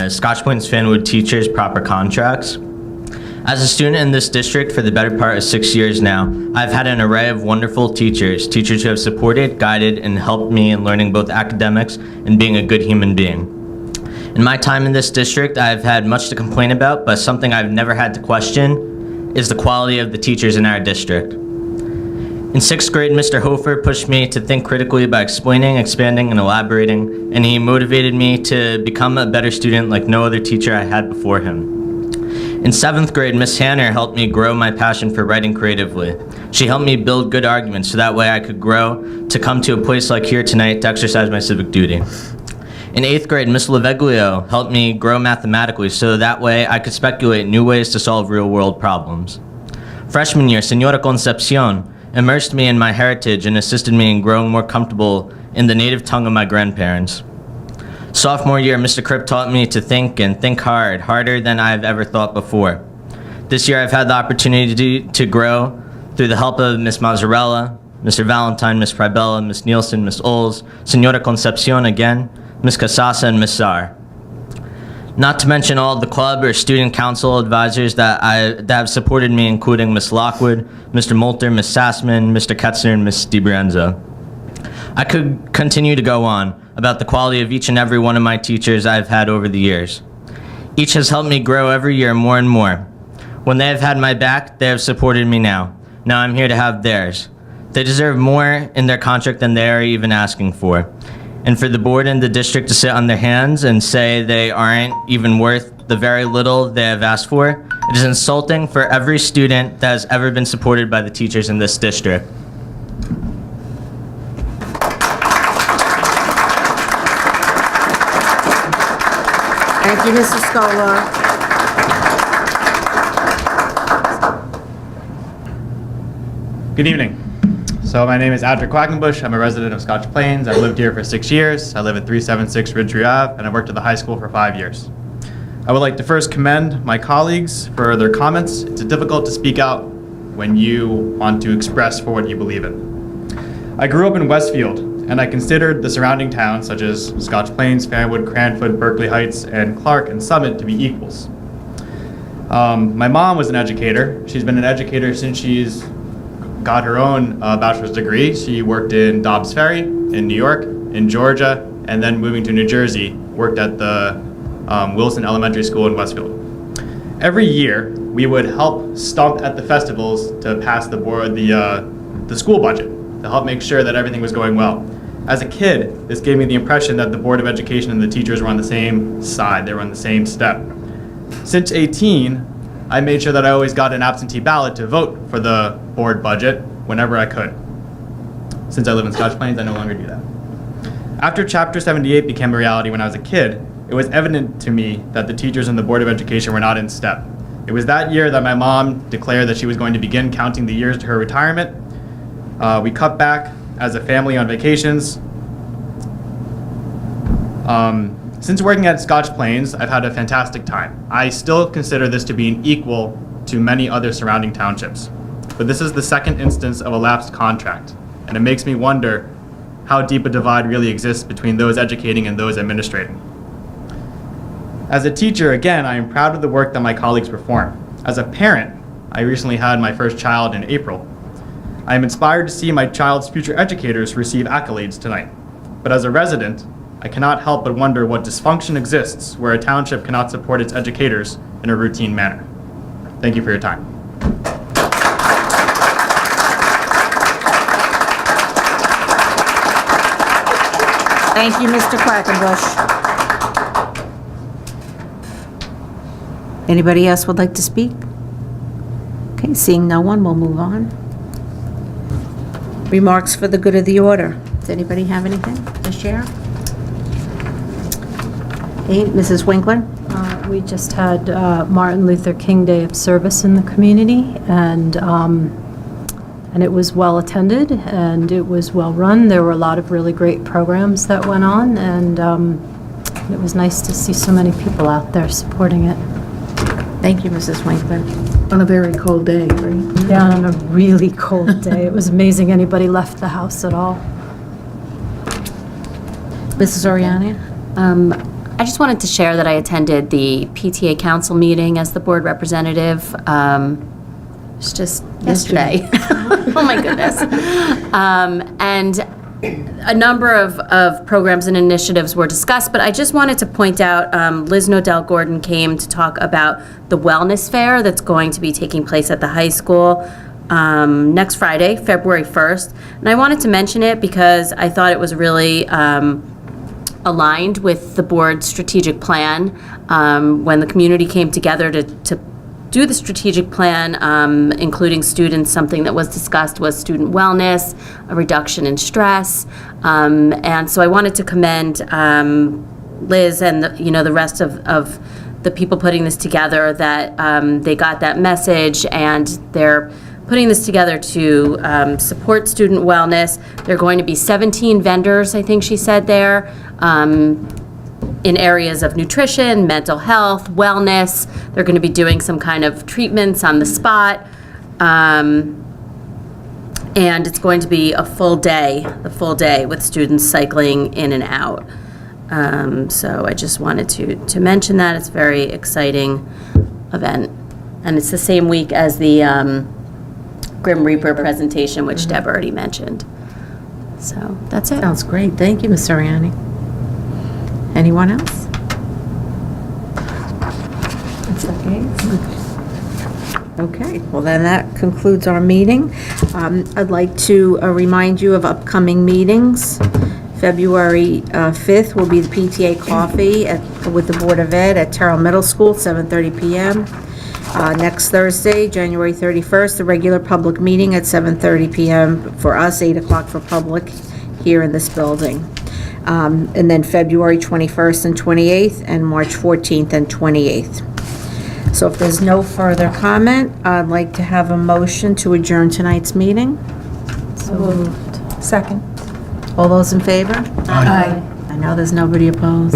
Scotch Plains Fanwood teachers proper contracts. As a student in this district for the better part of 6 years now, I've had an array of wonderful teachers who have supported, guided, and helped me in learning both academics and being a good human being. In my time in this district, I've had much to complain about, but something I've never had to question is the quality of the teachers in our district. In 6th grade, Mr. Hofer pushed me to think critically by explaining, expanding, and elaborating, and he motivated me to become a better student like no other teacher I had before him. In 7th grade, Miss Hanner helped me grow my passion for writing creatively. She helped me build good arguments so that way I could grow to come to a place like here tonight to exercise my civic duty. In 8th grade, Miss Laveglio helped me grow mathematically so that way I could speculate new ways to solve real-world problems. Freshman year, Senora Concepcion immersed me in my heritage and assisted me in growing more comfortable in the native tongue of my grandparents. Sophomore year, Mr. Cripp taught me to think and think hard, harder than I've ever thought before. This year, I've had the opportunity to grow through the help of Miss Mazzarella, Mr. Valentine, Miss Pribella, Miss Nielsen, Miss Oles, Senora Concepcion again, Miss Casasa, and Miss Saar. Not to mention all the club or student council advisors that have supported me, including Miss Lockwood, Mr. Molter, Miss Sassman, Mr. Ketzner, and Miss DiBrienzo. I could continue to go on about the quality of each and every one of my teachers I've had over the years. Each has helped me grow every year more and more. When they have had my back, they have supported me now. Now I'm here to have theirs. They deserve more in their contract than they are even asking for. And for the board and the district to sit on their hands and say they aren't even worth the very little they have asked for, it is insulting for every student that has ever been supported by the teachers in this district. Thank you, Mrs. Scola. Good evening. So my name is Adric Quackenbush. I'm a resident of Scotch Plains. I've lived here for 6 years. I live at 376 Ridgeview Ave, and I've worked at the high school for 5 years. I would like to first commend my colleagues for their comments. It's difficult to speak out when you want to express for what you believe in. I grew up in Westfield, and I considered the surrounding towns, such as Scotch Plains, Fanwood, Cranford, Berkeley Heights, and Clark and Summit, to be equals. My mom was an educator. She's been an educator since she's got her own bachelor's degree. She worked in Dobbs Ferry in New York, in Georgia, and then moving to New Jersey, worked at the Wilson Elementary School in Westfield. Every year, we would help stomp at the festivals to pass the school budget, to help make sure that everything was going well. As a kid, this gave me the impression that the Board of Education and the teachers were on the same side, they were on the same step. Since 18, I made sure that I always got an absentee ballot to vote for the board budget whenever I could. Since I live in Scotch Plains, I no longer do that. After Chapter 78 became a reality when I was a kid, it was evident to me that the teachers in the Board of Education were not in step. It was that year that my mom declared that she was going to begin counting the years to her retirement. We cut back as a family on vacations. Since working at Scotch Plains, I've had a fantastic time. I still consider this to be an equal to many other surrounding townships. But this is the second instance of a lapsed contract, and it makes me wonder how deep a divide really exists between those educating and those administrating. As a teacher, again, I am proud of the work that my colleagues perform. As a parent, I recently had my first child in April. I am inspired to see my child's future educators receive accolades tonight. But as a resident, I cannot help but wonder what dysfunction exists where a township cannot support its educators in a routine manner. Thank you for your time. Thank you, Mr. Quackenbush. Anybody else would like to speak? Okay, seeing no one, we'll move on. Remarks for the good of the order. Does anybody have anything to share? Okay, Mrs. Winkler? We just had Martin Luther King Day of Service in the community, and it was well attended, and it was well run. There were a lot of really great programs that went on, and It was nice to see so many people out there supporting it. Thank you, Mrs. Winkler. On a very cold day, right? Yeah, on a really cold day. It was amazing anybody left the house at all. Mrs. Oriani? I just wanted to share that I attended the PTA council meeting as the board representative. It's just yesterday. Oh my goodness. And a number of programs and initiatives were discussed, but I just wanted to point out, Liz Nodell Gordon came to talk about the wellness fair that's going to be taking place at the high school next Friday, February 1st. And I wanted to mention it because I thought it was really aligned with the board's strategic plan. When the community came together to do the strategic plan, including students, something that was discussed was student wellness, a reduction in stress. And so I wanted to commend Liz and the rest of the people putting this together, that they got that message and they're putting this together to support student wellness. There are going to be 17 vendors, I think she said there, in areas of nutrition, mental health, wellness. They're going to be doing some kind of treatments on the spot. And it's going to be the full day with students cycling in and out. So I just wanted to mention that. It's a very exciting event. And it's the same week as the Grim Reaper presentation, which Deb already mentioned. So that's it. Sounds great. Thank you, Ms. Oriani. Anyone else? Okay, well then that concludes our meeting. I'd like to remind you of upcoming meetings. February 5th will be the PTA coffee with the Board of Ed at Terrell Middle School, 7:30 p.m. Next Thursday, January 31st, the regular public meeting at 7:30 p.m. for us, 8 o'clock for public here in this building. And then February 21st and 28th, and March 14th and 28th. So if there's no further comment, I'd like to have a motion to adjourn tonight's meeting. So moved. Second. All those in favor? Aye. I know there's nobody opposed.